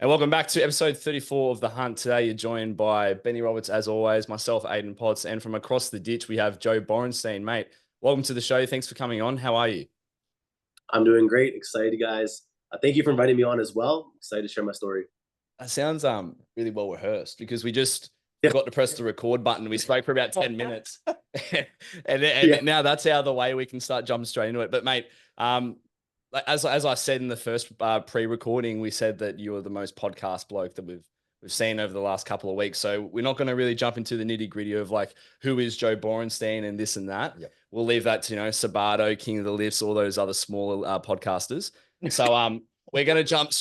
And welcome back to episode 34 of The Hunt. Today, you're joined by Benny Roberts, as always, myself, Aiden Potts, and from across the ditch, we have Joe Borstein. Mate, welcome to the show. Thanks for coming on. How are you? I'm doing great. Excited, guys. Thank you for inviting me on as well. Excited to share my story. That sounds really well rehearsed because we just Yeah. forgot to press the record button. We spoke for about 10 minutes. and Yeah. now that's out of the way. We can start jumping straight into it. But, mate, as I said in the first pre-recording, we said that you were the most podcast bloke that we've seen over the last couple of weeks. So we're not going to really jump into the nitty gritty of like who is Joe Borstein and this and that. Yep. We'll leave that to Sabato, King of the Lifts, all those other smaller podcasters. So we're gonna jump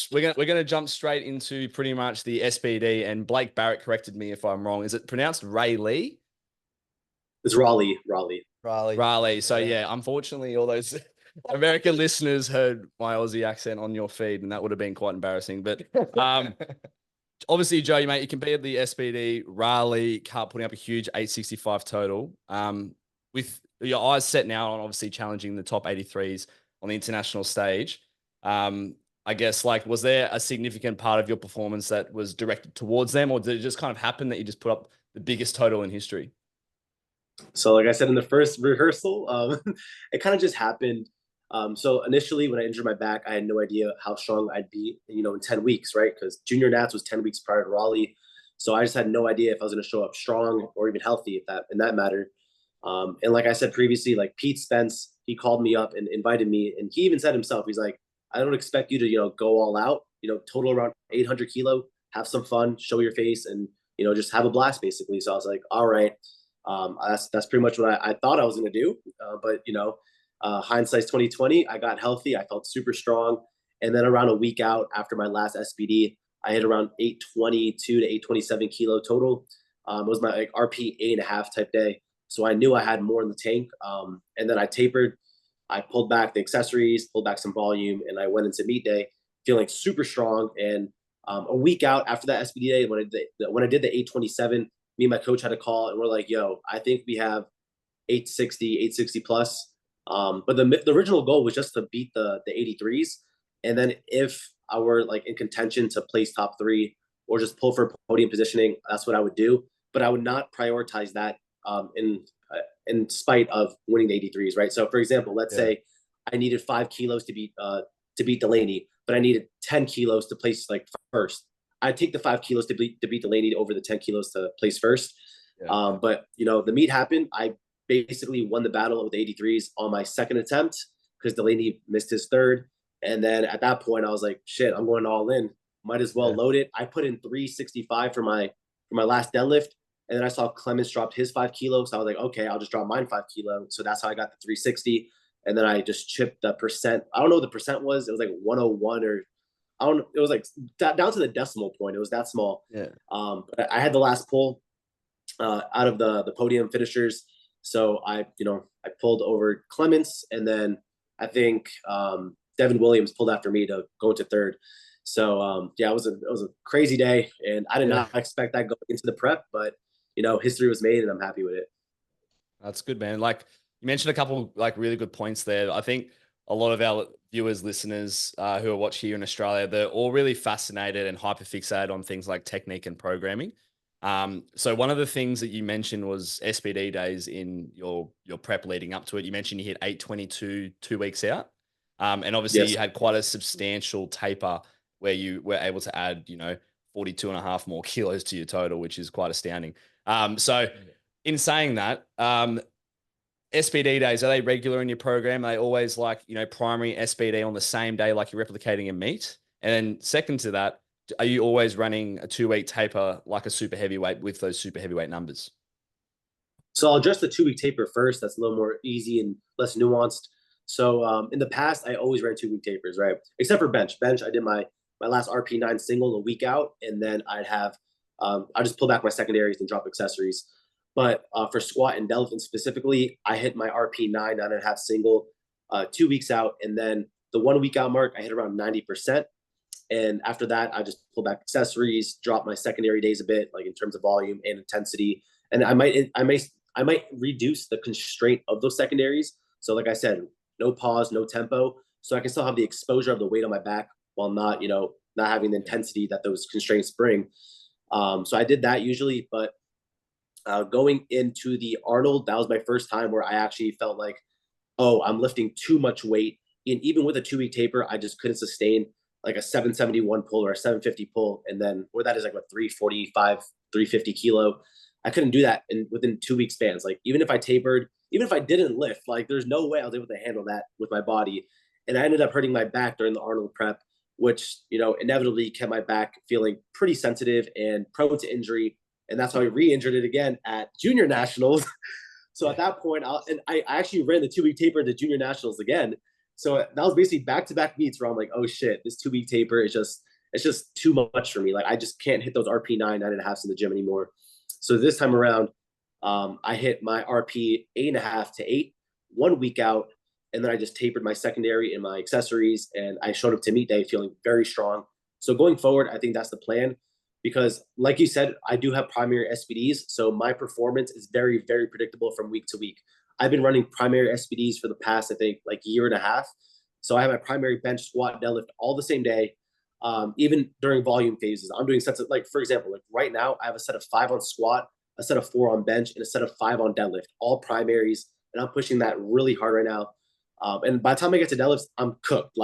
straight into pretty much the SBD. And Blake Barrett corrected me if I'm wrong. Is it pronounced Raleigh? It's Raleigh. Raleigh. So yeah, unfortunately, all those American listeners heard my Aussie accent on your feed, and that would have been quite embarrassing. But obviously, Joe, mate, you can be at the SBD Raleigh Cup, putting up a huge 865 total. With your eyes set now on obviously challenging the top 83s on the international stage. I guess, like, was there a significant part of your performance that was directed towards them, or did it just kind of happen that you just put up the biggest total in history? So, like I said in the first rehearsal, it kind of just happened. So initially, when I injured my back, I had no idea how strong I'd be, in 10 weeks, right? Because junior Nats was 10 weeks prior to Raleigh. So I just had no idea if I was going to show up strong or even healthy, if that in that mattered. And like I said previously, like Pete Spence, he called me up and invited me, and he even said himself, he's like, I don't expect you to, go all out, total around 800 kilo, have some fun, show your face, and, just have a blast, basically. So I was like, all right, that's pretty much what I thought I was going to do. But, hindsight's 2020. I got healthy. I felt super strong. And then around a week out after my last SBD, I hit around 822 to 827 kilo total. It was my RP 8.5 type day. So I knew I had more in the tank. And then I tapered. I pulled back the accessories, pulled back some volume, and I went into meet day feeling super strong. And a week out after that SBD day, when I did the 827, me and my coach had a call, and we're like, yo, I think we have 860 plus. But the original goal was just to beat the 83s. And then if I were like in contention to place top 3 or just pull for podium positioning, that's what I would do. But I would not prioritize that in spite of winning the 83s, right? So for example, let's say I needed 5 kilos to beat Delaney, but I needed 10 kilos to place like first. I'd take the 5 kilos to beat Delaney over the 10 kilos to place first. Yeah. But the meet happened. I basically won the battle with the 83s on my second attempt because Delaney missed his third. And then at that point, I was like, shit, I'm going all in. Might as well load it. I put in 365 for my last deadlift. And then I saw Clemens dropped his 5 kilos. So I was like, okay, I'll just drop mine 5 kilos. So that's how I got the 360. And then I just chipped the percent. I don't know what the percent was. It was like 101 or I don't know. It was like down to the decimal point. It was that small. Yeah. But I had the last pull out of the podium finishers. So I pulled over Clemens, and then I think Devin Williams pulled after me to go into third. So it was a crazy day, and I did not expect that going into the prep, but history was made, and I'm happy with it. That's good, man. Like you mentioned a couple like really good points there. I think a lot of our viewers, listeners who are watching here in Australia, they're all really fascinated and hyperfixated on things like technique and programming. So one of the things that you mentioned was SBD days in your prep leading up to it. You mentioned you hit 822 2 weeks out. And obviously you had quite a substantial taper where you were able to add, 42.5 more kilos to your total, which is quite astounding. So in saying that, SBD days, are they regular in your program? Are they always like, primary SBD on the same day, like you're replicating a meet? And then second to that, are you always running a 2-week taper like a super heavyweight with those super heavyweight numbers? So I'll address the 2-week taper first. That's a little more easy and less nuanced. So in the past, I always ran 2-week tapers, right? Except for bench. Bench, I did my last RP9 single a week out, and then I'd have I just pull back my secondaries and drop accessories. But for squat and deadlift specifically, I hit my RP9 9.5 single 2 weeks out, and then the 1 week out mark, I hit around 90%. And after that, I just pull back accessories, drop my secondary days a bit, like in terms of volume and intensity. And I might reduce the constraint of those secondaries. So like I said, no pause, no tempo. So I can still have the exposure of the weight on my back while not, not having the intensity that those constraints bring. So I did that usually, but going into the Arnold, that was my first time where I actually felt like, oh, I'm lifting too much weight. And even with a 2 week taper, I just couldn't sustain like a 771 pull or a 750 pull. And then where that is like a 345, 350 kilo. I couldn't do that within 2 week spans. Like even if I tapered, even if I didn't lift, like there's no way I was able to handle that with my body. And I ended up hurting my back during the Arnold prep, which, inevitably kept my back feeling pretty sensitive and prone to injury. And that's how I re-injured it again at junior nationals. So at that point, I actually ran the 2 week taper into junior nationals again. So that was basically back-to-back meets where I'm like, oh shit, this 2 week taper is it's just too much for me. Like I just can't hit those RP 9.5s in the gym anymore. So this time around, I hit my RP 8.5 to 8 1 week out, and then I just tapered my secondary and my accessories, and I showed up to meet day feeling very strong. So going forward, I think that's the plan, because like you said, I do have primary SBDs, so my performance is very, very predictable from week to week. I've been running primary SBDs for the past, I think, like year and a half. So I have my primary bench, squat, deadlift all the same day. Even during volume phases, I'm doing sets of, like, for example, like right now, I have a set of 5 on squat, a set of 4 on bench, and a set of 5 on deadlift, all primaries. And I'm pushing that really hard right now. And by the time I get to deadlifts, I'm cooked.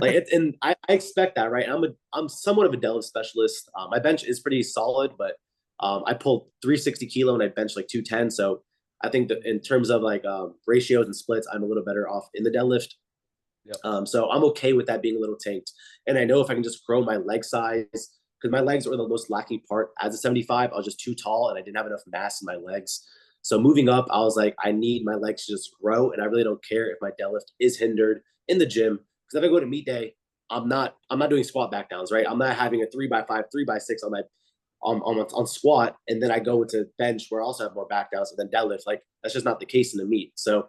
And I expect that, right? I'm somewhat of a deadlift specialist. My bench is pretty solid, but I pull 360 kilo and I bench like 210. So I think that in terms of like ratios and splits, I'm a little better off in the deadlift. Yep. So I'm okay with that being a little tanked. And I know if I can just grow my leg size, because my legs were the most lacking part as a 75, I was just too tall and I didn't have enough mass in my legs. So moving up, I was like, I need my legs to just grow, and I really don't care if my deadlift is hindered in the gym. Because if I go to meet day, I'm not doing squat back downs, right? I'm not having a 3x5, 3x6 on my on squat, and then I go into bench where I also have more back downs, and then deadlift. Like that's just not the case in the meet. So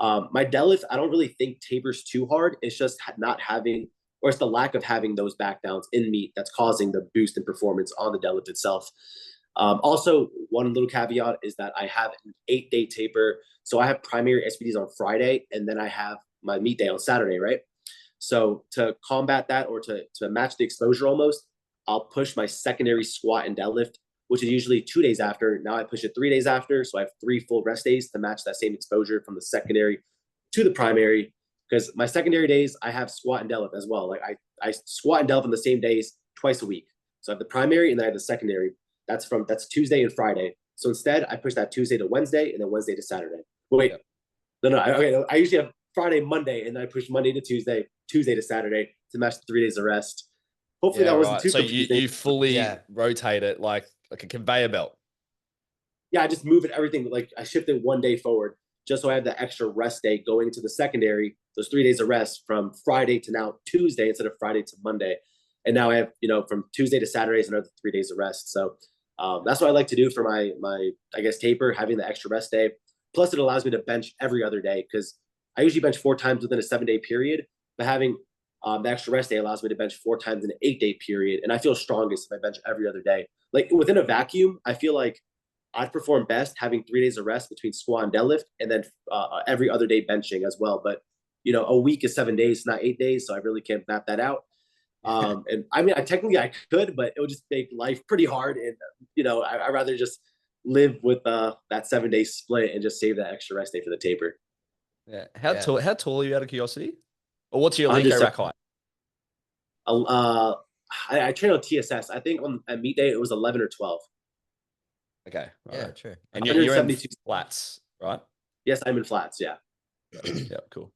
my deadlift, I don't really think tapers too hard. It's just not having, or it's the lack of having those back downs in meet that's causing the boost in performance on the deadlift itself. Also, one little caveat is that I have an 8-day taper. So I have primary SBDs on Friday, and then I have my meet day on Saturday, right? So to combat that, or to match the exposure almost, I'll push my secondary squat and deadlift, which is usually 2 days after. Now I push it 3 days after. So I have 3 full rest days to match that same exposure from the secondary to the primary. Because my secondary days, I have squat and deadlift as well. Like I squat and deadlift on the same days twice a week. So I have the primary and then I have the secondary. That's Tuesday and Friday. So instead, I push that Tuesday to Wednesday and then Wednesday to Saturday. Wait, no. I usually have Friday, Monday, and then I push Monday to Tuesday, Tuesday to Saturday to match the 3 days of rest. Hopefully that wasn't too confusing. So you fully rotate it like a conveyor belt. Yeah, I just move it everything. Like I shift it 1 day forward just so I have the extra rest day going to the secondary, those 3 days of rest from Friday to now Tuesday instead of Friday to Monday. And now I have, from Tuesday to Saturday is another 3 days of rest. So that's what I like to do for my I guess taper, having the extra rest day. Plus it allows me to bench every other day, because I usually bench 4 times within a 7-day period, but having the extra rest day allows me to bench 4 times in an 8-day period. And I feel strongest if I bench every other day. Like within a vacuum, I feel like I'd perform best having 3 days of rest between squat and deadlift, and then every other day benching as well. But, a week is 7 days, not 8 days. So I really can't map that out. And I mean, I could, but it would just make life pretty hard. And, I'd rather just live with that 7-day split and just save that extra rest day for the taper. Yeah. How tall are you, out of curiosity? Or what's your Lico rack height? I train on TSS. I think at meet day, it was 11 or 12. Okay. Right. Yeah, true. And you're in flats, right? Yes, I'm in flats. Yeah. Yeah, cool.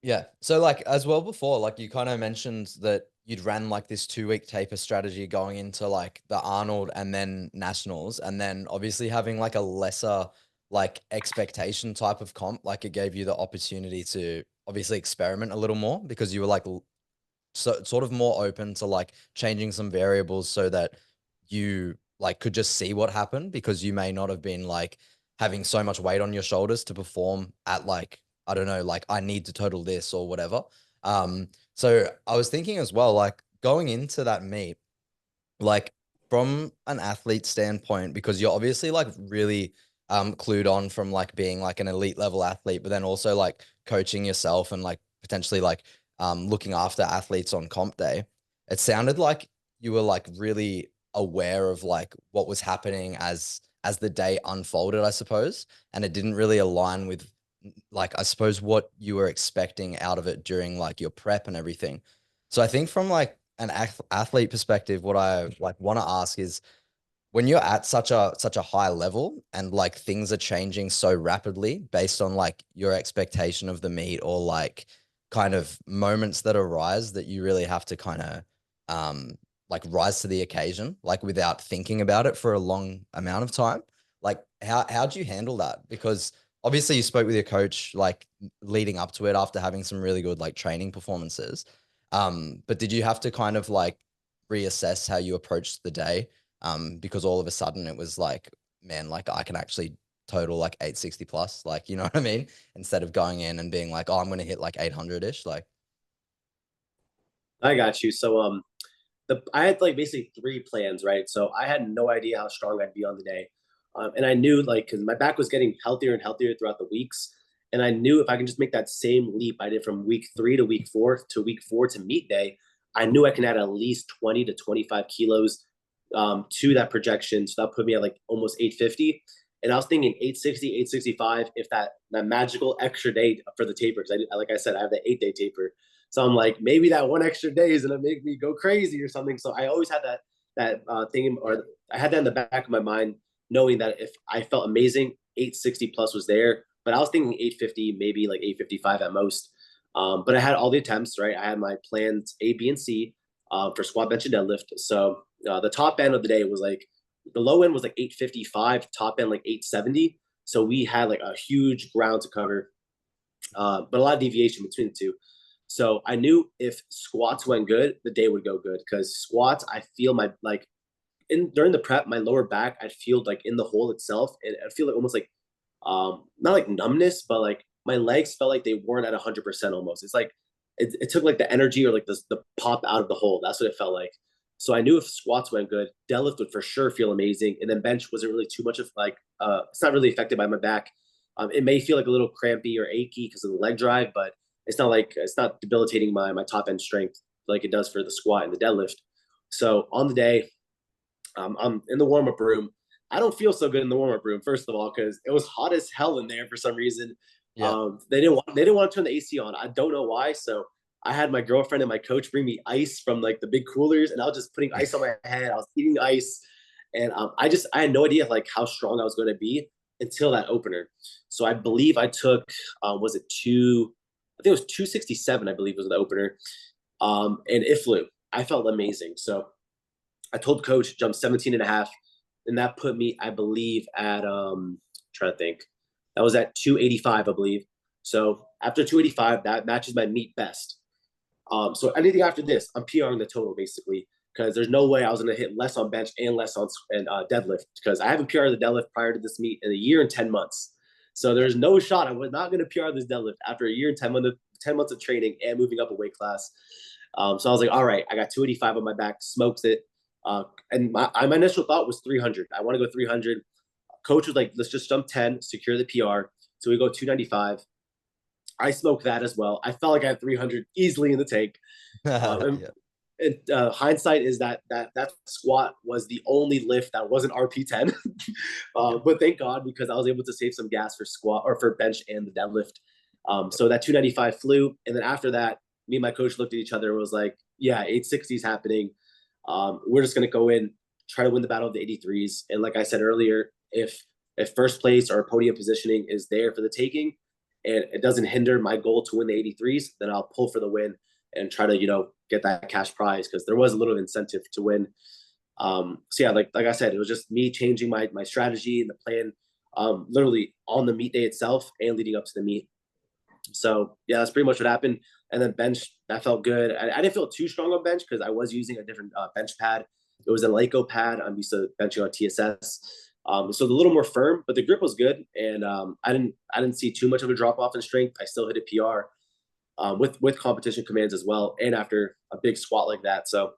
Yeah. So like as well before, like you kind of mentioned that you'd ran like this 2-week taper strategy going into like the Arnold and then nationals, and then obviously having like a lesser like expectation type of comp, like it gave you the opportunity to obviously experiment a little more, because you were like sort of more open to like changing some variables so that you like could just see what happened, because you may not have been like having so much weight on your shoulders to perform at like, I don't know, like I need to total this or whatever. So I was thinking as well, like going into that meet, like from an athlete standpoint, because you're obviously like really clued on from like being like an elite level athlete, but then also like coaching yourself and like potentially like looking after athletes on comp day. it sounded like you were like really aware of like what was happening as the day unfolded, I suppose, and it didn't really align with like I suppose what you were expecting out of it during like your prep and everything. So I think from like an athlete perspective, what I like want to ask is when you're at such a high level and like things are changing so rapidly based on like your expectation of the meet or like kind of moments that arise that you really have to kind of like rise to the occasion like without thinking about it for a long amount of time, like how'd you handle that? Because obviously you spoke with your coach like leading up to it after having some really good like training performances, but did you have to kind of like reassess how you approached the day, because all of a sudden it was like, man, like I can actually total like 860 plus, like, you know what I mean? Instead of going in and being like, oh, I'm going to hit like 800 ish. Like, I got you. So I had like basically three plans, right? So I had no idea how strong I'd be on the day. And I knew like, cause my back was getting healthier and healthier throughout the weeks. And I knew if I can just make that same leap I did from week 3 to week 4 to meet day, I knew I can add at least 20 to 25 kilos to that projection. So that put me at like almost 850. And I was thinking 860, 865, if that magical extra day for the taper. Cause like I said, I have the 8-day taper. So I'm like, maybe that one extra day is gonna make me go crazy or something. So I always had that thing, or I had that in the back of my mind, knowing that if I felt amazing, 860 plus was there. But I was thinking 850, maybe like 855 at most. But I had all the attempts, right? I had my plans A, B, and C for squat, bench, and deadlift. So the top end of the day was like, the low end was like 855, top end like 870. So we had like a huge ground to cover, but a lot of deviation between the two. So I knew if squats went good, the day would go good, because squats, I feel my like during the prep, my lower back, I'd feel like in the hole itself, and I feel like almost like not like numbness, but like my legs felt like they weren't at 100% almost. It's like it took like the energy or like the pop out of the hole. That's what it felt like. So I knew if squats went good, deadlift would for sure feel amazing, and then bench wasn't really too much of like it's not really affected by my back. It may feel like a little crampy or achy because of the leg drive, but it's not debilitating my top end strength like it does for the squat and the deadlift. So on the day, I'm in the warm up room. I don't feel so good in the warm up room, first of all, because it was hot as hell in there for some reason. yeah. They didn't want to turn the AC on. I don't know why. So I had my girlfriend and my coach bring me ice from like the big coolers, and I was just putting ice on my head. I was eating ice, and I had no idea like how strong I was going to be until that opener. So I believe I took was it two? I think it was 267. I believe was the opener, and it flew. I felt amazing. So I told coach jump 17 and a half, and that put me, I believe, at trying to think. That was at 285, I believe. So after 285, that matches my meet best. So anything after this, I'm PRing the total basically, because there's no way I was going to hit less on bench and less on deadlift, because I haven't PR'd the deadlift prior to this meet in a year and 10 months. So there's no shot I was not going to PR this deadlift after a year and 10 months of training and moving up a weight class. So I was like, all right, I got 285 on my back, smokes it. And my initial thought was 300. I want to go 300. Coach was like, let's just jump 10, secure the PR. So we go 295. I smoked that as well. I felt like I had 300 easily in the tank. And, Yeah. hindsight is that squat was the only lift that wasn't RP10. But thank God, because I was able to save some gas for squat or for bench and the deadlift. So that 295 flew. And then after that, me and my coach looked at each other and was like, yeah, 860 is happening. We're just going to go in, try to win the battle of the 83s. And like I said earlier, if first place or podium positioning is there for the taking, and it doesn't hinder my goal to win the 83s, then I'll pull for the win and try to, get that cash prize, because there was a little incentive to win. So yeah, like I said, it was just me changing my strategy and the plan, literally on the meet day itself and leading up to the meet. So yeah, that's pretty much what happened. And then bench, that felt good. I didn't feel too strong on bench because I was using a different bench pad. It was a Leico pad. I'm used to benching on TSS. So a little more firm, but the grip was good. And I didn't see too much of a drop off in strength. I still hit a PR with competition commands as well. And after a big squat like that. So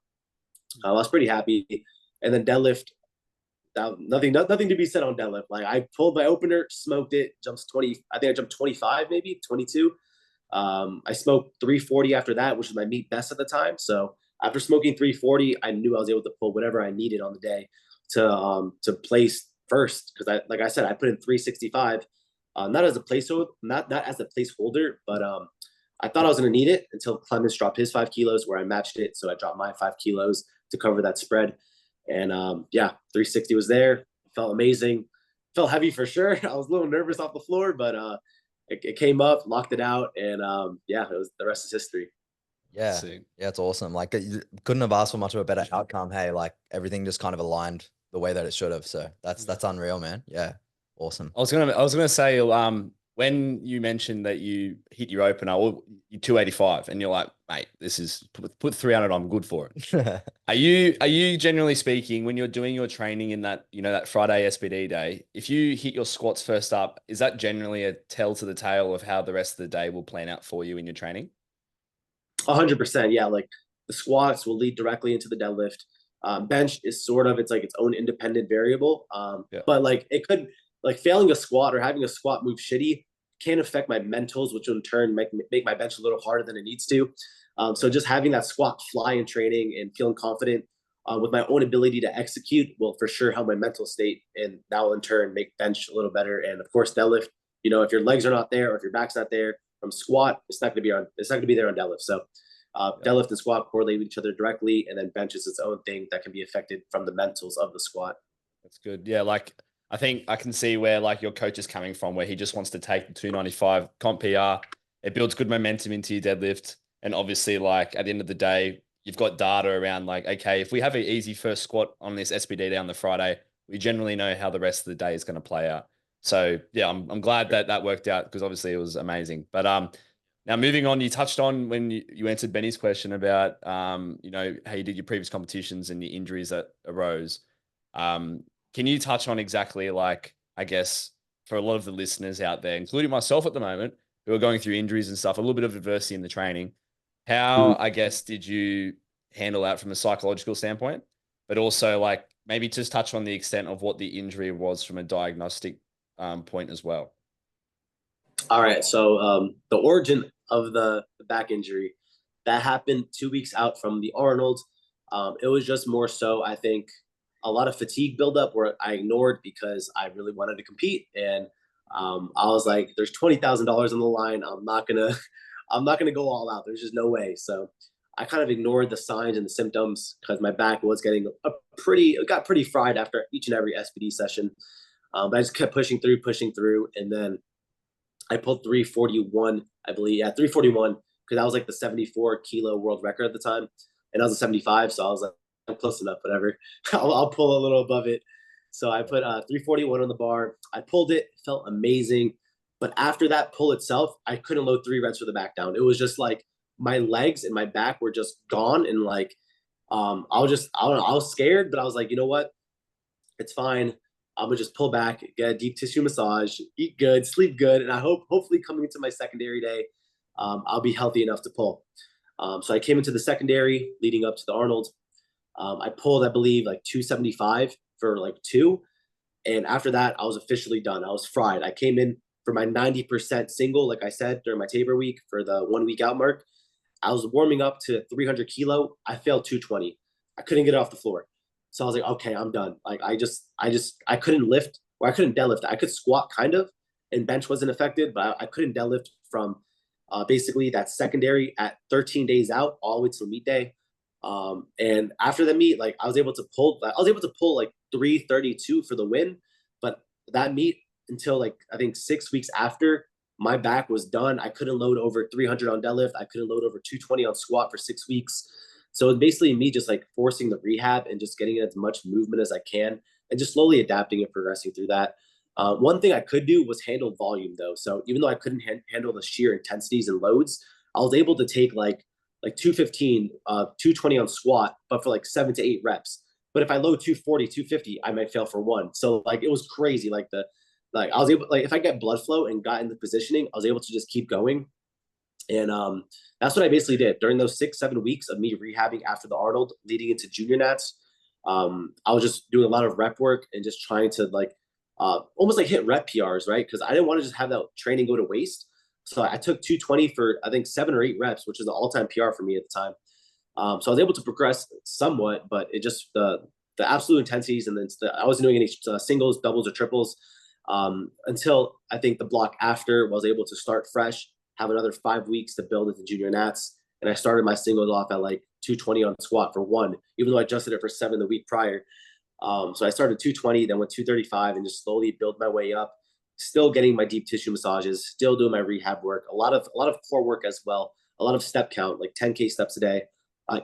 I was pretty happy. And then deadlift, nothing to be said on deadlift. Like I pulled my opener, smoked it, jumps 20. I think I jumped 25, maybe 22. I smoked 340 after that, which was my meet best at the time. So after smoking 340, I knew I was able to pull whatever I needed on the day to place first. Cause like I said, I put in 365, not as a placeholder, not as a placeholder, but I thought I was going to need it until Clemens dropped his 5 kilos where I matched it. So I dropped my 5 kilos to cover that spread. And yeah, 360 was there. Felt amazing. Felt heavy for sure. I was a little nervous off the floor, but it came up, locked it out, and yeah, it was, the rest is history. Yeah. Sick. Yeah, it's awesome. Like you couldn't have asked for much of a better outcome. Hey, like everything just kind of aligned the way that it should have. So that's unreal, man. Yeah. Awesome. I was gonna say, when you mentioned that you hit your opener, or you 285, and you're like, mate, this is put 300, I'm good for it. Are you generally speaking, when you're doing your training in that, that Friday SBD day, if you hit your squats first up, is that generally a tell to the tale of how the rest of the day will plan out for you in your training? 100%. Yeah, like the squats will lead directly into the deadlift. Bench is sort of, it's like its own independent variable. Yeah. But like it could, like failing a squat or having a squat move shitty can affect my mentals, which in turn make my bench a little harder than it needs to. So just having that squat fly in training and feeling confident with my own ability to execute will for sure help my mental state, and that will in turn make bench a little better. And of course, deadlift. If your legs are not there or if your back's not there from squat, it's not going to be there on deadlift. So deadlift and squat correlate with each other directly, and then bench is its own thing that can be affected from the mentals of the squat. That's good. Yeah, like I think I can see where like your coach is coming from, where he just wants to take the 295 comp PR. It builds good momentum into your deadlift. And obviously, like at the end of the day, you've got data around like, okay, if we have an easy first squat on this SBD day on the Friday, we generally know how the rest of the day is going to play out. So yeah, I'm glad that worked out, because obviously it was amazing. But now moving on, you touched on when you answered Benny's question about how you did your previous competitions and the injuries that arose. Can you touch on exactly, like, I guess, for a lot of the listeners out there, including myself at the moment, who are going through injuries and stuff, a little bit of adversity in the training, how, I guess, did you handle that from a psychological standpoint? But also, like, maybe just touch on the extent of what the injury was from a diagnostic point as well. All right. So the origin of the back injury, that happened 2 weeks out from the Arnold. It was just more so, I think, a lot of fatigue buildup where I ignored because I really wanted to compete. And I was like, there's $20,000 on the line. I'm not gonna go all out. There's just no way. So I kind of ignored the signs and the symptoms because my back was getting it got pretty fried after each and every SBD session. But I just kept pushing through. And then I pulled 341, I believe. Yeah, 341, because that was like the 74 kilo world record at the time. And I was a 75. So I was like, I'm close enough, whatever. I'll pull a little above it. So I put 341 on the bar. I pulled it, felt amazing. But after that pull itself, I couldn't load 3 reps for the back down. It was just like my legs and my back were just gone. And like, I was scared, but I was like, you know what? It's fine. I'm gonna just pull back, get a deep tissue massage, eat good, sleep good. And I hopefully coming into my secondary day, I'll be healthy enough to pull. So I came into the secondary leading up to the Arnold. I pulled, I believe, like 275 for like 2. And after that, I was officially done. I was fried. I came in for my 90% single, like I said, during my taper week for the 1 week out mark. I was warming up to 300 kilo. I failed 220. I couldn't get it off the floor. So I was like, okay, I'm done. Like I couldn't lift, or I couldn't deadlift. I could squat kind of, and bench wasn't affected, but I couldn't deadlift from basically that secondary at 13 days out all the way to meet day. And after the meet, like I was able to pull like 332 for the win. But that meet until like, I think 6 weeks after, my back was done. I couldn't load over 300 on deadlift. I couldn't load over 220 on squat for 6 weeks. So it's basically me just like forcing the rehab and just getting as much movement as I can and just slowly adapting and progressing through that. One thing I could do was handle volume though. So even though I couldn't handle the sheer intensities and loads, I was able to take like 215, 220 on squat, but for like 7 to 8 reps. But if I load 240, 250, I might fail for 1. So like it was crazy. Like I was able, like if I get blood flow and got in the positioning, I was able to just keep going. And that's what I basically did during those 6-7 weeks of me rehabbing after the Arnold leading into junior nats. I was just doing a lot of rep work and just trying to like almost like hit rep PRs, right? Because I didn't want to just have that training go to waste. So I took 220 for I think 7 or 8 reps, which is the all-time PR for me at the time. So I was able to progress somewhat, but it just the absolute intensities, and then I wasn't doing any singles, doubles, or triples until I think the block after was able to start fresh, have another 5 weeks to build into junior nats, and I started my singles off at like 220 on squat for one, even though I adjusted it for 7 the week prior. So I started 220, then went 235, and just slowly built my way up. Still getting my deep tissue massages, still doing my rehab work, a lot of core work as well, a lot of step count, like 10K steps a day,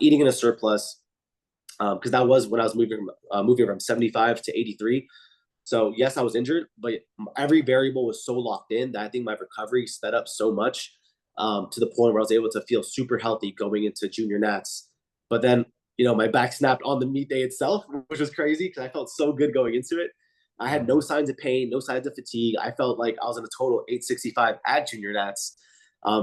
eating in a surplus, because that was when I was moving from 75 to 83. So yes, I was injured, but every variable was so locked in that I think my recovery sped up so much, to the point where I was able to feel super healthy going into junior nats. But then, my back snapped on the meet day itself, which was crazy because I felt so good going into it. I had no signs of pain, no signs of fatigue. I felt like I was in a total 865 at junior nats,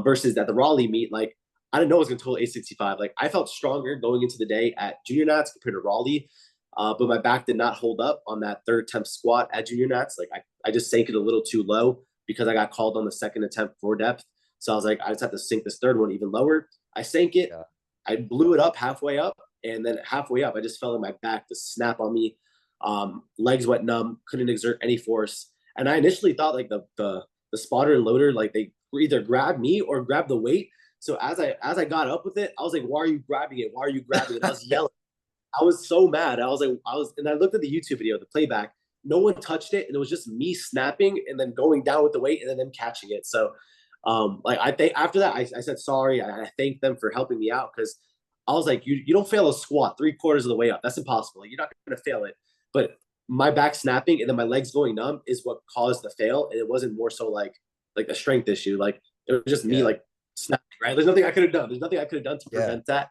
versus at the Raleigh meet. Like, I didn't know I was going to total 865. Like, I felt stronger going into the day at junior nats compared to Raleigh. But my back did not hold up on that third attempt squat at junior nats. Like, I just sank it a little too low because I got called on the second attempt for depth. So I was like, I just have to sink this third one even lower. I sank it. Yeah. I blew it up halfway up. And then halfway up, I just felt in my back to snap on me. Legs went numb, couldn't exert any force. And I initially thought like the spotter and loader, like they were either grab me or grab the weight. So as I got up with it, I was like, why are you grabbing it? Why are you grabbing it? I was yelling. I was so mad. And I looked at the YouTube video, the playback. No one touched it, and it was just me snapping and then going down with the weight and then them catching it. So, like I think after that, I said sorry. I thanked them for helping me out because I was like, you don't fail a squat 3/4 of the way up. That's impossible. You're not going to fail it. But my back snapping and then my legs going numb is what caused the fail, and it wasn't more so like a strength issue. Like it was just me like snapping. Right? There's nothing I could have done. There's nothing I could have done to prevent that.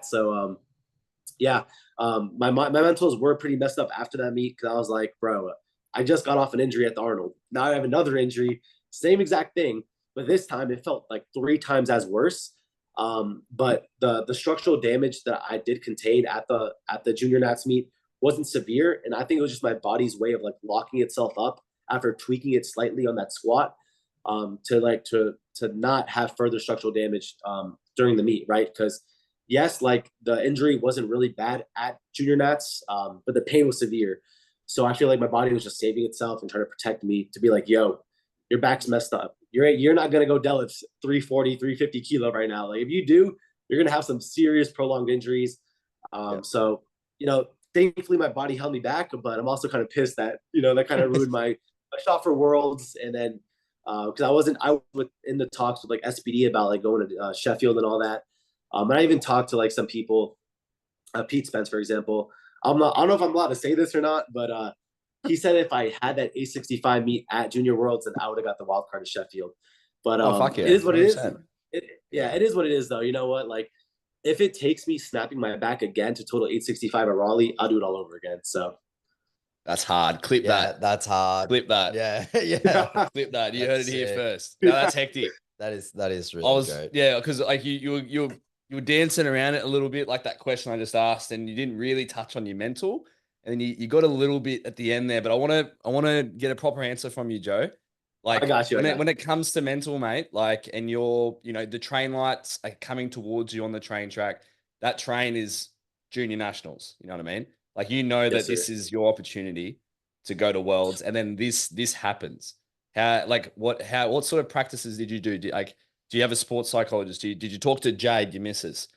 So my mentals were pretty messed up after that meet because I was like, bro, I just got off an injury at the Arnold. Now I have another injury, same exact thing, but this time it felt like 3 times as worse. But the structural damage that I did contain at the junior nats meet wasn't severe, and I think it was just my body's way of like locking itself up after tweaking it slightly on that squat, to not have further structural damage during the meet, right? Because yes, like the injury wasn't really bad at junior nats, but the pain was severe. So I feel like my body was just saving itself and trying to protect me to be like, yo, your back's messed up. You're not going to go deadlift 340, 350 kilo right now. Like if you do, you're going to have some serious prolonged injuries. So, thankfully my body held me back, but I'm also kind of pissed that, that kind of ruined my shot for Worlds. And then, cause I was in the talks with like SBD about like going to Sheffield and all that. And I even talked to like some people, Pete Spence, for example. I don't know if I'm allowed to say this or not, but he said if I had that 865 meet at Junior Worlds, then I would have got the wild card to Sheffield. But fuck yeah, it is what it is. 100%. It is what it is, though. You know what? Like, if it takes me snapping my back again to total 865 at Raleigh, I'll do it all over again. So that's hard. Clip that. That's hard. Clip that. Yeah. Clip that. You heard it here first. No, that's hectic. That is really great. Yeah, because like you were dancing around it a little bit, like that question I just asked, and you didn't really touch on your mental, and then you got a little bit at the end there. But I want to get a proper answer from you, Joe. Like I got you. When it comes to mental, mate, like, and you're, the train lights are coming towards you on the train track. That train is junior nationals. You know what I mean? Like, that this is your opportunity to go to Worlds, and then this happens. What sort of practices did you do? Do you have a sports psychologist? Did you talk to Jade, your missus?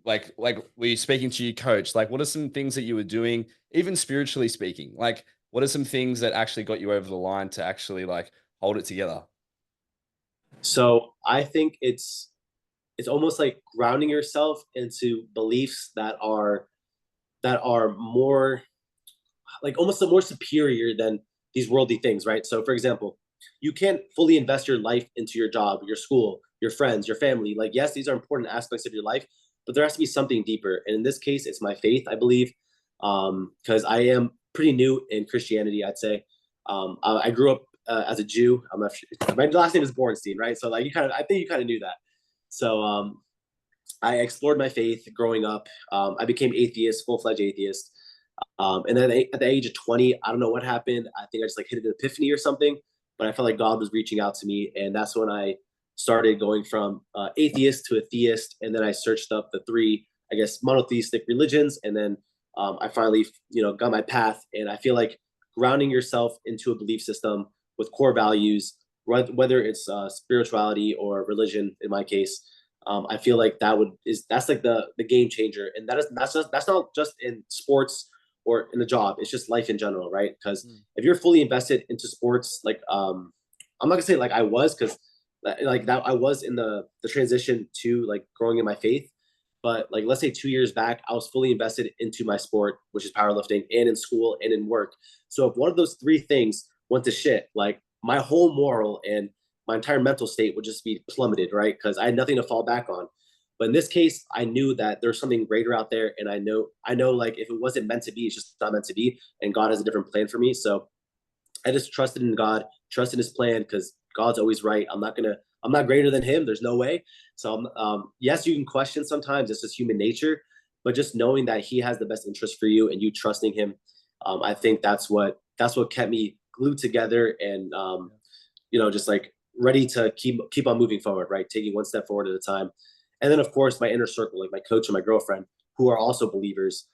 Like were you speaking to your coach? Like, what are some things that you were doing, even spiritually speaking? Like, what are some things that actually got you over the line to actually like hold it together? So I think it's almost like grounding yourself into beliefs that are more like almost more superior than these worldly things, right? So for example, you can't fully invest your life into your job, your school, your friends, your family. Like, yes, these are important aspects of your life, but there has to be something deeper. And in this case, it's my faith, I believe, because I am pretty new in Christianity, I'd say. I grew up as a Jew. I'm not sure. My last name is Borenstein, right? So like I think you kind of knew that. So I explored my faith growing up. I became atheist, full-fledged atheist. And then at the age of 20, I don't know what happened. I think I just like hit an epiphany or something, but I felt like God was reaching out to me. And that's when I started going from atheist to a theist. And then I searched up the 3 I guess, monotheistic religions. And then I finally, got my path. And I feel like grounding yourself into a belief system with core values, whether it's spirituality or religion, in my case, I feel like that's like the game changer. And that's not just in sports or in the job. It's just life in general, right? Because if you're fully invested into sports, like I'm not gonna say like I was, because like that I was in the transition to like growing in my faith. But like, let's say 2 years back, I was fully invested into my sport, which is powerlifting, and in school and in work. So if one of those three things went to shit, like my whole moral and my entire mental state would just be plummeted, right? Because I had nothing to fall back on. But in this case, I knew that there's something greater out there, and I know, like if it wasn't meant to be, it's just not meant to be, and God has a different plan for me. So I just trusted in God, trusted His plan, because God's always right. I'm not greater than Him. There's no way. So yes, you can question sometimes. It's just human nature, but just knowing that He has the best interest for you and you trusting Him, I think that's what kept me glued together and just like ready to keep on moving forward, right? Taking one step forward at a time. And then of course my inner circle, like my coach and my girlfriend, who are also believers.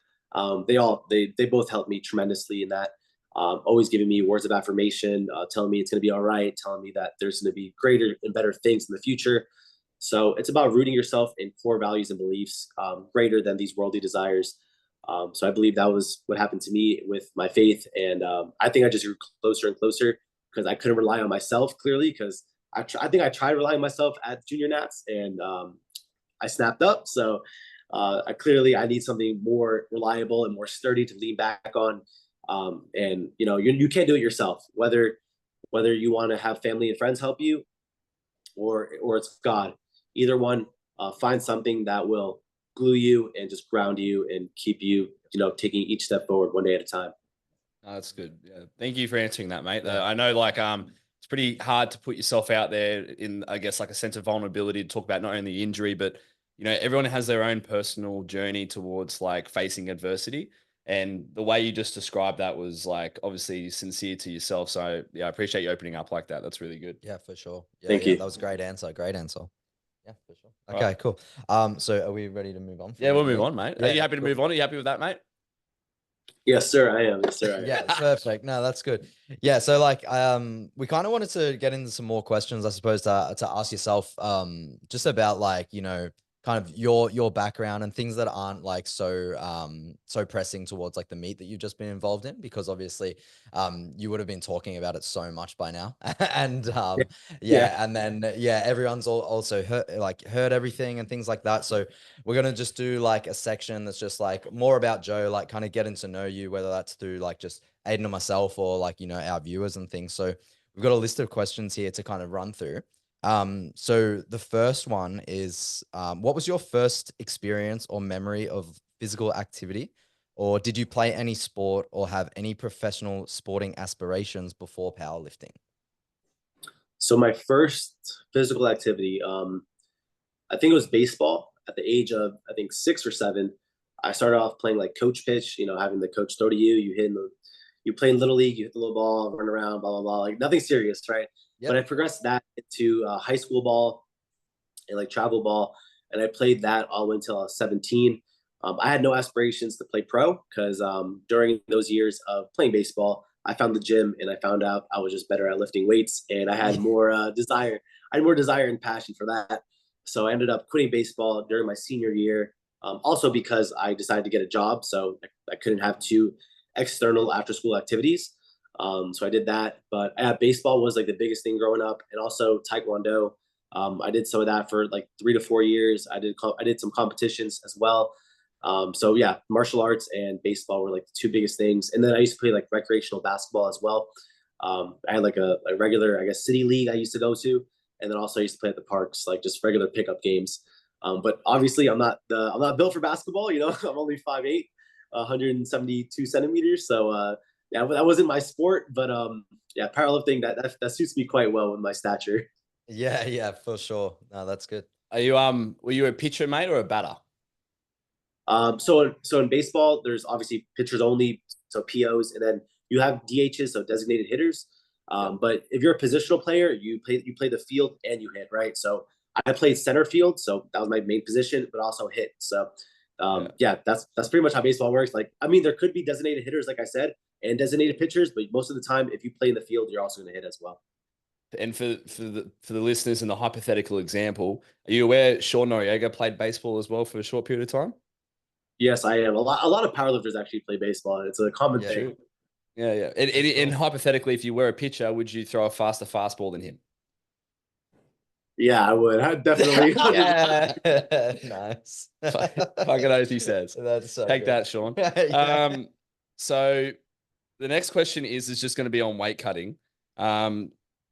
They both helped me tremendously in that. Always giving me words of affirmation, telling me it's going to be all right, telling me that there's going to be greater and better things in the future. So it's about rooting yourself in core values and beliefs greater than these worldly desires. So I believe that was what happened to me with my faith. And I think I just grew closer and clear because I couldn't rely on myself, clearly, because I think I tried relying on myself at junior Nats, and I snapped up. So I need something more reliable and more sturdy to lean back on. And you can't do it yourself, whether you want to have family and friends help you, or it's God. Either one, find something that will glue you and just ground you and keep you, taking each step forward one day at a time. Oh, that's good. Yeah. Thank you for answering that, mate. I know it's pretty hard to put yourself out there in, I guess, like a sense of vulnerability to talk about not only injury, but everyone has their own personal journey towards like facing adversity. And the way you just described that was like obviously sincere to yourself. So yeah, I appreciate you opening up like that. That's really good. Yeah, for sure. Yeah, Thank you. that was a great answer. Great answer. Yeah, for sure. All Okay, right. cool. So are we ready to move on? Yeah, we'll move on, mate. Are Yeah, you happy to cool. move on? Are you happy with that, mate? Yes, sir. I am. Yes, sir. I am. Yeah, perfect. No, that's good. Yeah, so like we kind of wanted to get into some more questions, I suppose, to ask yourself just about like, kind of your background and things that aren't like so pressing towards like the meet that you've just been involved in, because obviously you would have been talking about it so much by now. And Yeah. and then everyone's also heard everything and things like that. So we're gonna just do like a section that's just like more about Joe, like kind of getting to know you, whether that's through like just Aiden or myself or like, our viewers and things. So we've got a list of questions here to kind of run through. So the first one is, what was your first experience or memory of physical activity? Or did you play any sport or have any professional sporting aspirations before powerlifting? So my first physical activity, I think it was baseball at the age of, I think, 6 or 7. I started off playing like coach pitch, having the coach throw to you, you play in little league, you hit the little ball, run around, blah, blah, blah, like nothing serious. Right. Yep. But I progressed that into high school ball and like travel ball. And I played that all the way until I was 17. I had no aspirations to play pro because during those years of playing baseball, I found the gym and I found out I was just better at lifting weights, and I had more desire. I had more desire and passion for that. So I ended up quitting baseball during my senior year. Also because I decided to get a job, so I couldn't have 2 external after school activities. So I did that, but baseball was like the biggest thing growing up, and also taekwondo. I did some of that for like 3 to 4 years. I did some competitions as well. So yeah, martial arts and baseball were like the 2 biggest things. And then I used to play like recreational basketball as well. I had like a regular, I guess, city league I used to go to, and then also I used to play at the parks, like just regular pickup games. But obviously I'm not built for basketball. I'm only 5'8", 172 centimeters. So yeah, that wasn't my sport. But yeah, powerlifting that suits me quite well with my stature. Yeah, for sure. No, that's good. Are you were you a pitcher, mate, or a batter? So in baseball, there's obviously pitchers only, so POs, and then you have DHs, so designated hitters. But if you're a positional player, you play the field and you hit, right? So I played center field, so that was my main position, but also hit. So Yeah, that's pretty much how baseball works. Like, I mean, there could be designated hitters, like I said, and designated pitchers, but most of the time, if you play in the field, you're also going to hit as well. And for the listeners in the hypothetical example, are you aware Sean Noriega played baseball as well for a short period of time? Yes, I am. A lot of powerlifters actually play baseball. It's a common thing. True. Yeah. And hypothetically, if you were a pitcher, would you throw a faster fastball than him? Yeah, I would. I'd definitely. Yeah. Nice. Fucking oath, he says. That's so Take good. that, Sean. Yeah. So the next question is just going to be on weight cutting.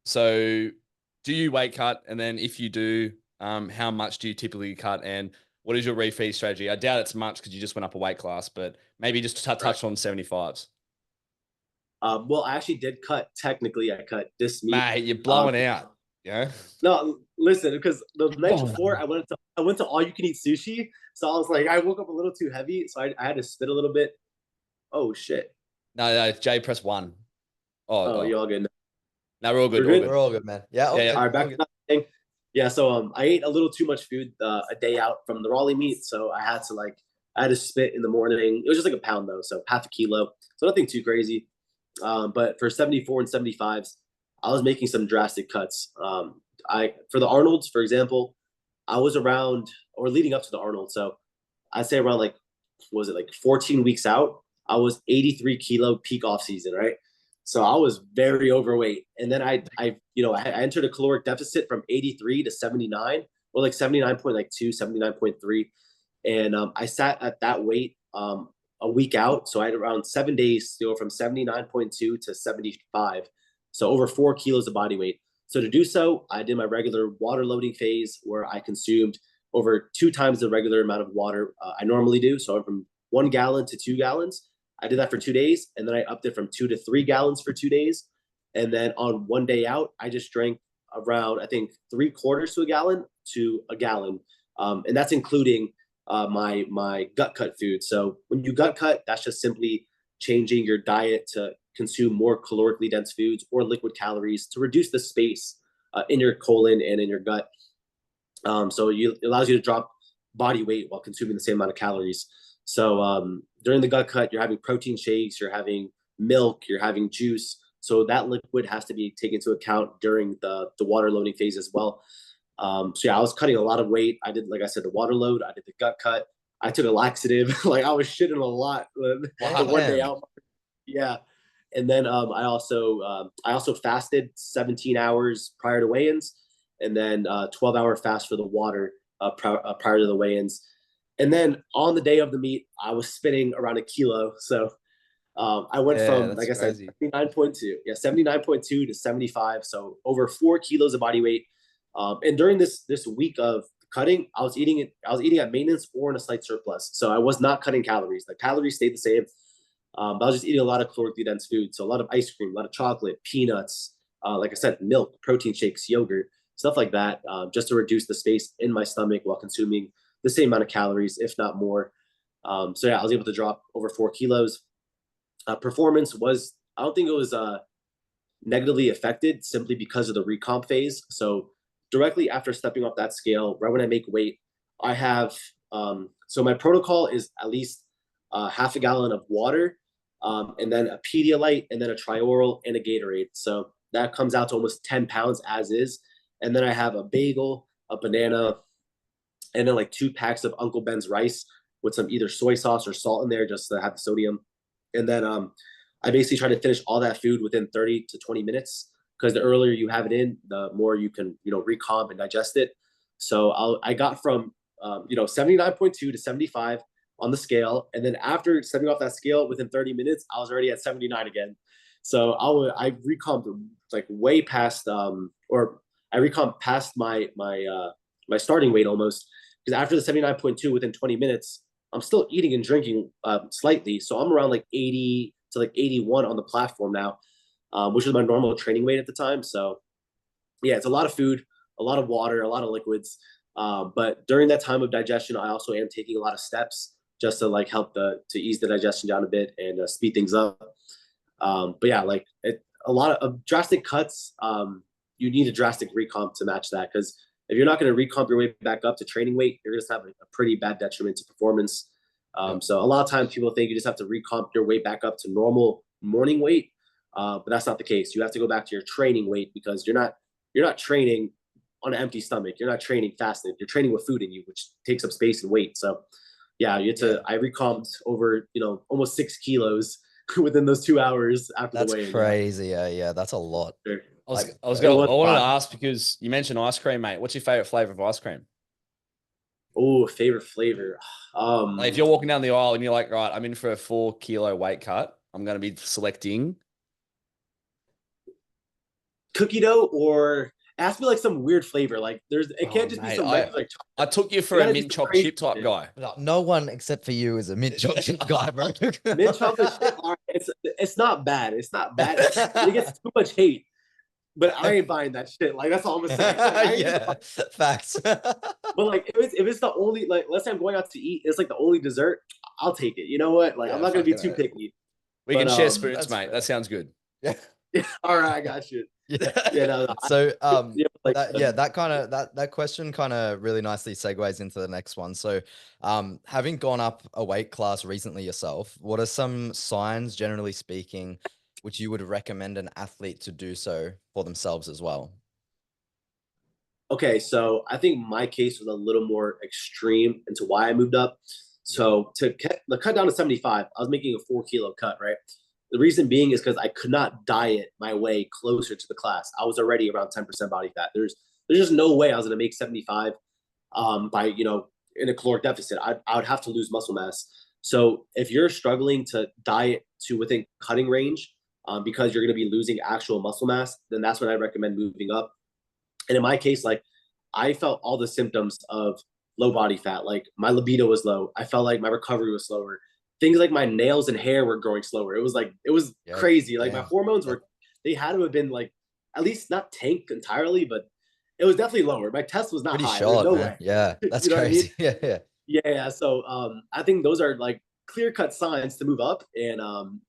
So do you weight cut? And then if you do, how much do you typically cut? And what is your refeed strategy? I doubt it's much because you just went up a weight class, but maybe just touch on 75s. Well, I actually did cut. Technically, I cut this meat. Mate, you're blowing out. Yeah. No, listen, because the night before I went to all you can eat sushi. So I was like, I woke up a little too heavy, so I had to spit a little bit. Oh shit. No, Jay, press 1. Oh, you all good? No, we're all good. We're all good, man. Yeah. Yeah. All right, back to that thing. Yeah, so I ate a little too much food a day out from the Raleigh meet, so I had to spit in the morning. It was just like a pound though, so half a kilo, so nothing too crazy. But for 74 and 75s, I was making some drastic cuts. For the Arnolds, for example, I was around or leading up to the Arnold, so I'd say around 14 weeks out, I was 83 kilo peak off season, right? So I was very overweight, and then I entered a caloric deficit from 83 to 79, or like 79.2, 79.3, and I sat at that weight a week out. So I had around 7 days to go from 79.2 to 75, so over 4 kilos of body weight. So to do so, I did my regular water loading phase where I consumed over 2 times the regular amount of water I normally do. So I went from 1 gallon to 2 gallons. I did that for 2 days, and then I upped it from 2 to 3 gallons for 2 days. And then on 1 day out, I just drank around, I think, 3/4 to a gallon to a gallon. And that's including my gut cut food. So when you gut cut, that's just simply changing your diet to consume more calorically dense foods or liquid calories to reduce the space in your colon and in your gut. So it allows you to drop body weight while consuming the same amount of calories. So during the gut cut, you're having protein shakes, you're having milk, you're having juice. So that liquid has to be taken into account during the water loading phase as well. So yeah, I was cutting a lot of weight. I did, like I said, the water load. I did the gut cut. I took a laxative. Like I was shitting a lot. Wow, 1 day out. Yeah. And then I also fasted 17 hours prior to weigh-ins, and then 12-hour fast for the water prior to the weigh-ins. And then on the day of the meet, I was spinning around 1 kilo. So I went from, like I said, 79.2 to 75. So over 4 kilos of body weight. And during this week of cutting, I was eating at maintenance or in a slight surplus. So I was not cutting calories. The calories stayed the same. But I was just eating a lot of calorically dense food. So a lot of ice cream, a lot of chocolate, peanuts, like I said, milk, protein shakes, yogurt, stuff like that, just to reduce the space in my stomach while consuming the same amount of calories, if not more. So yeah, I was able to drop over 4 kilos. Performance was, I don't think it was negatively affected simply because of the recomp phase. So directly after stepping off that scale, right when I make weight, I have, so my protocol is at least half a gallon of water, and then a Pedialyte, and then a Trioral and a Gatorade. So that comes out to almost 10 pounds as is. And then I have a bagel, a banana, and then like 2 packs of Uncle Ben's rice with some either soy sauce or salt in there just to have the sodium. And then I basically try to finish all that food within 30 to 20 minutes, because the earlier you have it in, the more you can, recomp and digest it. So I got from, 79.2 to 75 on the scale. And then after stepping off that scale within 30 minutes, I was already at 79 again. So I recomped like way past, or I recomped past my starting weight almost, because after the 79.2 within 20 minutes, I'm still eating and drinking slightly. So I'm around like 80 to like 81 on the platform now, which was my normal training weight at the time. So yeah, it's a lot of food, a lot of water, a lot of liquids. But during that time of digestion, I also am taking a lot of steps just to like help to ease the digestion down a bit and speed things up. But yeah, like a lot of drastic cuts, you need a drastic recomp to match that, because if you're not going to recomp your way back up to training weight, you're going to have a pretty bad detriment to performance. So a lot of times people think you just have to recomp your weight back up to normal morning weight, but that's not the case. You have to go back to your training weight because you're not training on an empty stomach. You're not training fasted. You're training with food in you, which takes up space and weight. So yeah, you have to. I recomped over almost 6 kilos within those 2 hours after That's the weigh-in. crazy. Yeah, that's a lot. Sure. I Like, wanted to ask because you mentioned ice cream, mate. What's your favorite flavor of ice cream? Oh, favorite flavor. Like if you're walking down the aisle and you're like, right, I'm in for a 4-kilo weight cut, I'm going to be selecting cookie dough, or it has to be like some weird flavor. Like it can't just be some regular like chocolate. I took you for a mint chocolate chip type guy. No one except for you is a mint chocolate chip guy, bro. Mint chocolate chip, it's not bad. It's not bad. It gets too much hate. But I ain't buying that shit. Like that's all I'm saying. Like, yeah, facts. But like if it's the only, like, let's say I'm going out to eat, it's like the only dessert, I'll take it. You know what? Like I'm not gonna be too picky. We can share spoons, mate. That sounds good. Yeah. All right, I got you. Yeah. No, So that that question kind of really nicely segues into the next one. So having gone up a weight class recently yourself, what are some signs, generally speaking, which you would recommend an athlete to do so for themselves as well? Okay, so I think my case was a little more extreme into why I moved up. So to cut down to 75, I was making a 4-kilo cut, right? The reason being is because I could not diet my way closer to the class. I was already around 10% body fat. There's just no way I was going to make 75 by, in a caloric deficit. I would have to lose muscle mass. So if you're struggling to diet to within cutting range, because you're going to be losing actual muscle mass, then that's when I recommend moving up. And in my case, like I felt all the symptoms of low body fat. Like my libido was low. I felt like my recovery was slower. Things like my nails and hair were growing slower. It was crazy. Like my hormones they had to have been like at least not tanked entirely, but it was definitely lower. My test was not Pretty high. short, no man. way. Yeah, that's crazy. I mean? Yeah. So I think those are like clear-cut signs to move up, and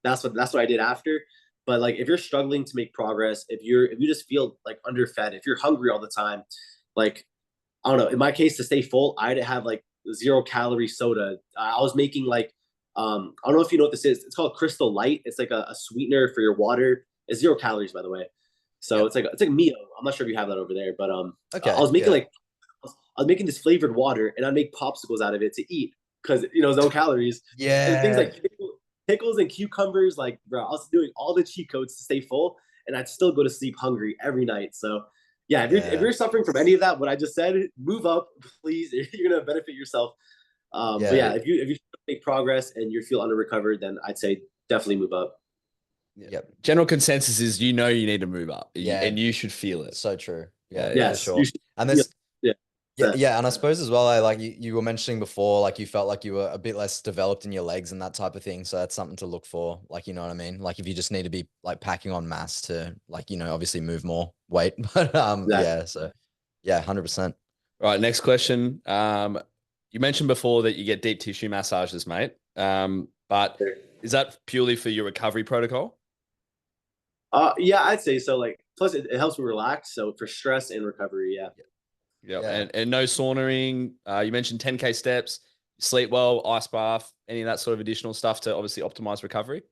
that's what I did after. But like if you're struggling to make progress, if you just feel like underfed, if you're hungry all the time, like I don't know, in my case, to stay full, I'd have like 0-calorie soda. I was making like I don't know if you know what this is. It's called Crystal Light. It's like a sweetener for your water. It's 0 calories, by the way. So it's like Mio. I'm not sure if you have that over there, but okay, I was making I was making this flavored water, and I'd make popsicles out of it to eat because no calories. Yeah, and things like pickles and cucumbers. Like, bro, I was doing all the cheat codes to stay full, and I'd still go to sleep hungry every night. So yeah, if you're suffering from any of that, what I just said, move up, please. You're gonna benefit yourself. But yeah, if you make progress and you feel under recovered, then I'd say definitely move up. Yep. General consensus is you need to move up. Yeah, and you should feel it. So true. Yeah, yes, for sure. And this. Yeah, and I suppose as well, like you were mentioning before, like you felt like you were a bit less developed in your legs and that type of thing. So that's something to look for. Like, you know what I mean? Like if you just need to be like packing on mass to like, obviously move more weight. But yeah, so yeah, 100%. Right, next question. You mentioned before that you get deep tissue massages, mate. But is that purely for your recovery protocol? Yeah, I'd say so. Like, plus it helps me relax. So for stress and recovery, yeah. Yeah. And no saunaing. You mentioned 10K steps, sleep well, ice bath, any of that sort of additional stuff to obviously optimize recovery?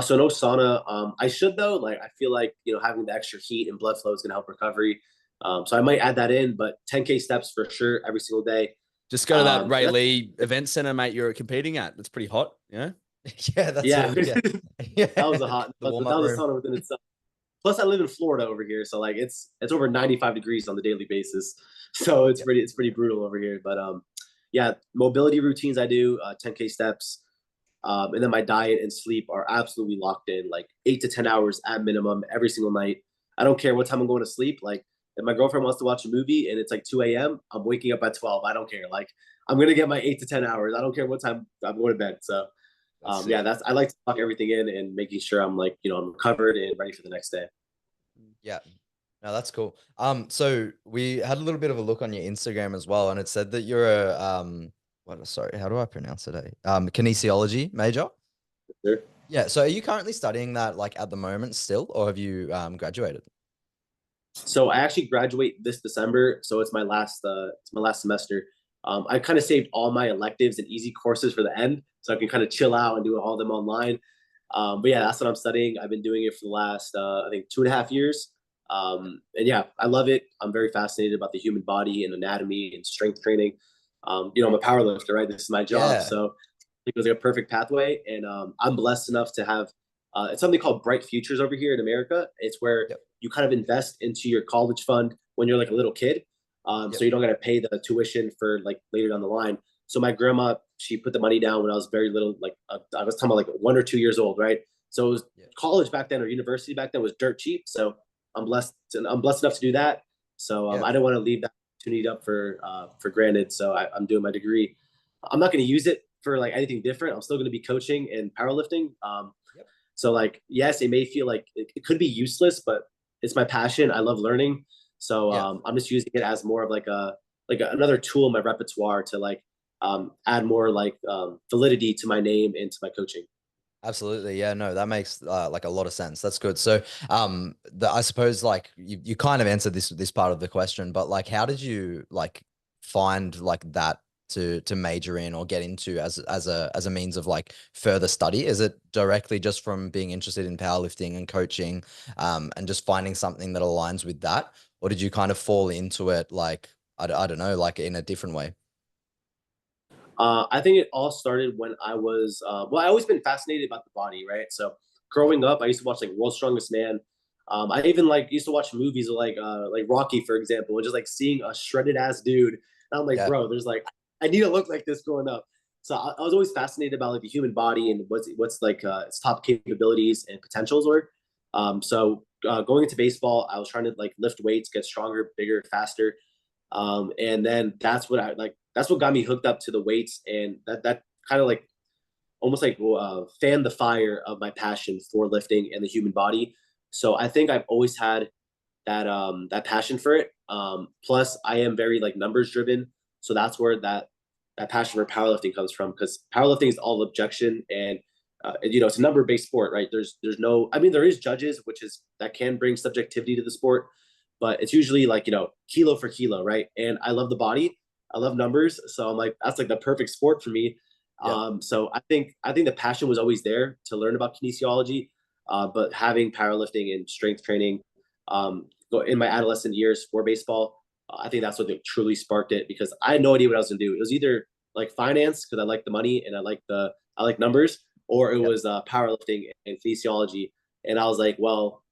So no sauna. I should though. Like I feel like having the extra heat and blood flow is gonna help recovery. So I might add that in, but 10K steps for sure every single day. Just go to that Raleigh event center, mate. You're competing at. That's pretty hot. Yeah. Yeah, that's that was a hot. That was a sauna within itself. Plus, I live in Florida over here, so like it's over 95 degrees on the daily basis. So it's pretty brutal over here. But yeah, mobility routines I do 10K steps, and then my diet and sleep are absolutely locked in, like 8 to 10 hours at minimum every single night. I don't care what time I'm going to sleep. Like if my girlfriend wants to watch a movie and it's like 2 a.m., I'm waking up at 12. I don't care. Like I'm gonna get my 8 to 10 hours. I don't care what time I'm going to bed. So. I like to lock everything in and making sure I'm like, I'm recovered and ready for the next day. Yeah. No, that's cool. So we had a little bit of a look on your Instagram as well, and it said that you're a sorry, how do I pronounce it? Kinesiology major. Sure. Yeah. So are you currently studying that like at the moment still, or have you graduated? So I actually graduate this December. So it's my last semester. I kind of saved all my electives and easy courses for the end, so I can kind of chill out and do all of them online. But yeah, that's what I'm studying. I've been doing it for the last, I think, 2.5 years. And yeah, I love it. I'm very fascinated about the human body and anatomy and strength training. I'm a power lifter, right? This is my job. Yeah. So it was like a perfect pathway. And I'm blessed enough to have it's something called Bright Futures over here in America. It's where Yep. you kind of invest into your college fund when you're like a little kid. Yep. So you don't got to pay the tuition for like later down the line. So my grandma, she put the money down when I was very little, like I was talking about like 1 or 2 years old, right? So it was college back then or university back then was dirt cheap. So I'm blessed enough to do that. So I didn't want to leave that opportunity up for granted. So I'm doing my degree. I'm not going to use it for like anything different. I'm still going to be coaching and powerlifting. So like, yes, it may feel like it could be useless, but it's my passion. I love learning. So I'm just using it as more of like another tool in my repertoire to like add more like validity to my name and to my coaching. Absolutely. Yeah, no, that makes like a lot of sense. That's good. So, I suppose like you kind of answered this part of the question, but like, how did you like find like that to major in or get into as a means of like further study? Is it directly just from being interested in powerlifting and coaching, and just finding something that aligns with that, or did you kind of fall into it like I don't know, like in a different way? I think it all started when I was I always been fascinated about the body, right? So growing up, I used to watch like World's Strongest Man. I even like used to watch movies like Rocky, for example, and just like seeing a shredded ass dude. And I'm like, Yeah. bro, there's like I need to look like this growing up. So I was always fascinated about like the human body and what's like its top capabilities and potentials were. Going into baseball, I was trying to like lift weights, get stronger, bigger, faster. And then that's what got me hooked up to the weights, and that kind of like almost like fanned the fire of my passion for lifting and the human body. So I think I've always had that passion for it. Plus I am very like numbers driven, so that's where that passion for powerlifting comes from, because powerlifting is all objection, and it's a number based sport, right? There's no, I mean, there is judges, which is that can bring subjectivity to the sport, but it's usually like kilo for kilo, right? And I love the body, I love numbers, so I'm like that's like the perfect sport for me. Yeah. So I think the passion was always there to learn about kinesiology, but having powerlifting and strength training in my adolescent years for baseball, I think that's what truly sparked it, because I had no idea what I was gonna do. It was either like finance because I like the money and I like numbers, or it was powerlifting and kinesiology. And I was like, well,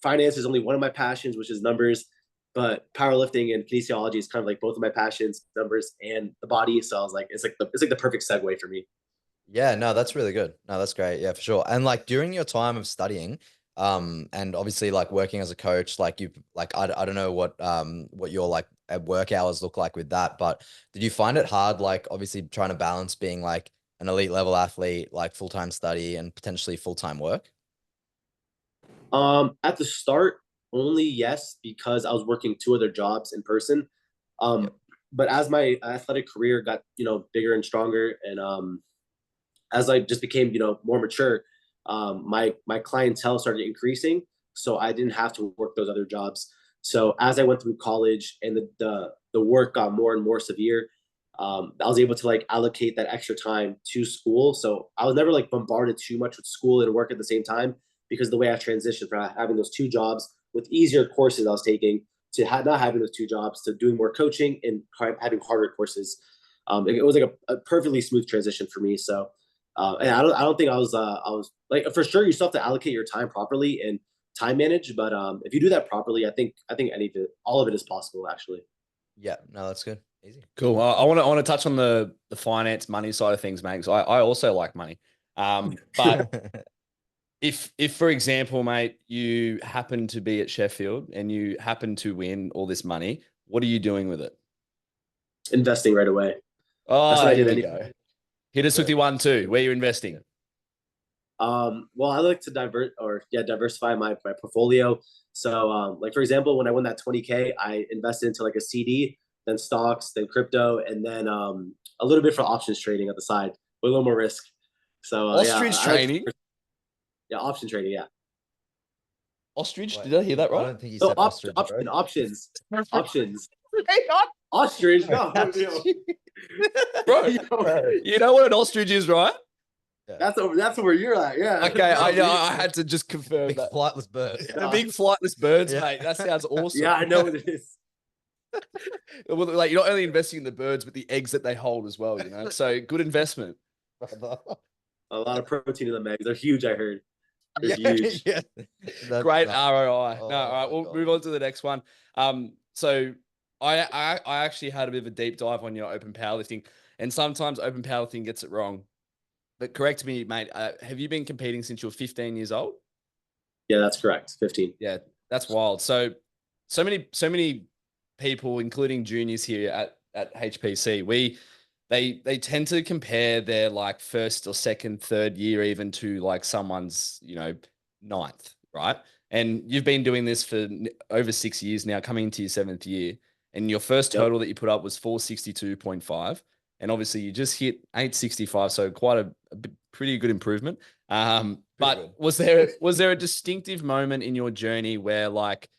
finance is only one of my passions, which is numbers, but powerlifting and kinesiology is kind of like both of my passions, numbers and the body. So I was like, it's like the perfect segue for me. Yeah, no, that's really good. No, that's great. Yeah, for sure. And like during your time of studying, and obviously like working as a coach, like you, like, I don't know what your like work hours look like with that, but did you find it hard, like obviously trying to balance being like an elite level athlete, like full-time study and potentially full-time work? At the start, only yes, because I was working two other jobs in person. Um, Yep. but as my athletic career got, bigger and stronger, and as I just became, more mature, my clientele started increasing, so I didn't have to work those other jobs. So as I went through college and the work got more and more severe, I was able to like allocate that extra time to school. So I was never like bombarded too much with school and work at the same time, because the way I transitioned from having those two jobs with easier courses I was taking to not having those two jobs to doing more coaching and having harder courses. It was like a perfectly smooth transition for me. So and I don't think I was like, for sure you still have to allocate your time properly and time manage, but if you do that properly, I think all of it is possible actually. Yeah, no, that's good. Easy. Cool. I want to touch on the finance money side of things, mate. So I also like money. But if for example, mate, you happen to be at Sheffield and you happen to win all this money, what are you doing with it? Investing right away. That's Oh, what I here did we anyway. go. Hit us with your 1, 2. Where you investing? Well, I like to diversify my portfolio. So, like for example, when I won that 20K, I invested into like a CD, then stocks, then crypto, and then a little bit for options trading at the side with a little more risk. So, Ostrich training. yeah, option trading, yeah. Ostrich. Wait, Did I hear that I right? don't think you No, said ostrich, bro. options, options. Ostrich, no, Oh, yo. Bro, Yo, you know what an ostrich is, right? that's where you're at. Yeah. Okay, I know. Bro, I had to just confirm Big that. flightless bird. The big flightless birds, Yeah. mate. That sounds awesome. yeah, I know what it is. Well, like you're not only investing in the birds, but the eggs that they hold as well. You know, so good investment. A lot of protein in the eggs. They're huge, I heard. They're Yeah, huge. yeah. Great No. ROI. Oh No, all right, my we'll God. move on to the next one. So I actually had a bit of a deep dive on your open powerlifting, and sometimes open powerlifting gets it wrong. But correct me, mate. Have you been competing since you were 15 years old? Yeah, that's correct. 15. Yeah, that's wild. So many people, including juniors here at HPC, they tend to compare their like first or second, third year even to like someone's, ninth, right? And you've been doing this for over 6 years now, coming into your seventh year, and your first Yep. total that you put up was 462.5, and obviously you just hit 865, so quite a pretty good improvement. But good. was there a distinctive moment in your journey where like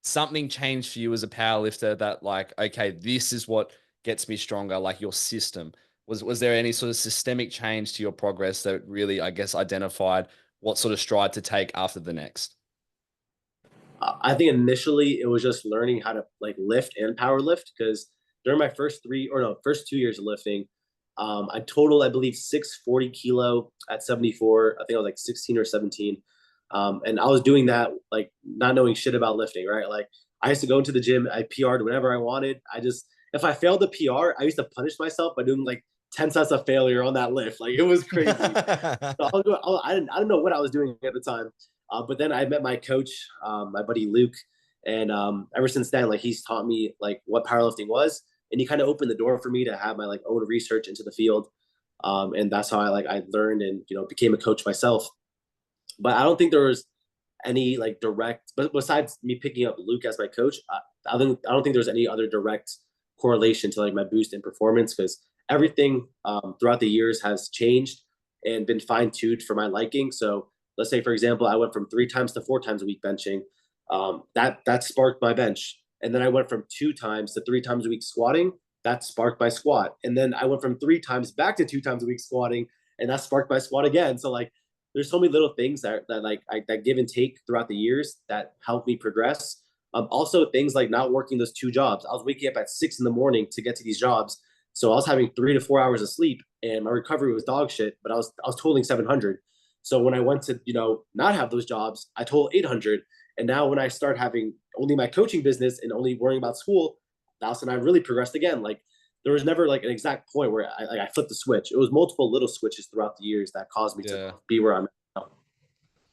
something changed for you as a powerlifter that like, okay, this is what gets me stronger, like your system? Was there any sort of systemic change to your progress that really, I guess, identified what sort of stride to take after the next? I think initially it was just learning how to like lift and power lift because during my first 2 years of lifting, I totaled, I believe, 640 kilo at 74. I think I was like 16 or 17. And I was doing that like not knowing shit about lifting, right? Like I used to go into the gym, I PR'd whenever I wanted. If I failed the PR, I used to punish myself by doing like 10 sets of failure on that lift. Like it was crazy. So I didn't know what I was doing at the time. But then I met my coach, my buddy Luke, and ever since then, like he's taught me like what powerlifting was, and he kind of opened the door for me to have my like own research into the field, and that's how I learned and became a coach myself. But I don't think there was any like direct, but besides me picking up Luke as my coach, I don't think there's any other direct correlation to like my boost in performance because everything throughout the years has changed and been fine tuned for my liking. So let's say, for example, I went from 3 times to 4 times a week benching. That sparked my bench, and then I went from 2 times to 3 times a week squatting. That sparked my squat, and then I went from 3 times back to 2 times a week squatting, and that sparked my squat again. So like, there's so many little things that give and take throughout the years that help me progress. Also, things like not working those 2 jobs. I was waking up at 6 in the morning to get to these jobs, so I was having 3 to 4 hours of sleep, and my recovery was dog shit. But I was totaling 700. So when I went to not have those jobs, I totaled 800. And now when I start having only my coaching business and only worrying about school, that's when I really progressed again. Like there was never like an exact point where I flipped the switch. It was multiple little switches throughout the years that caused me to be where I'm at now.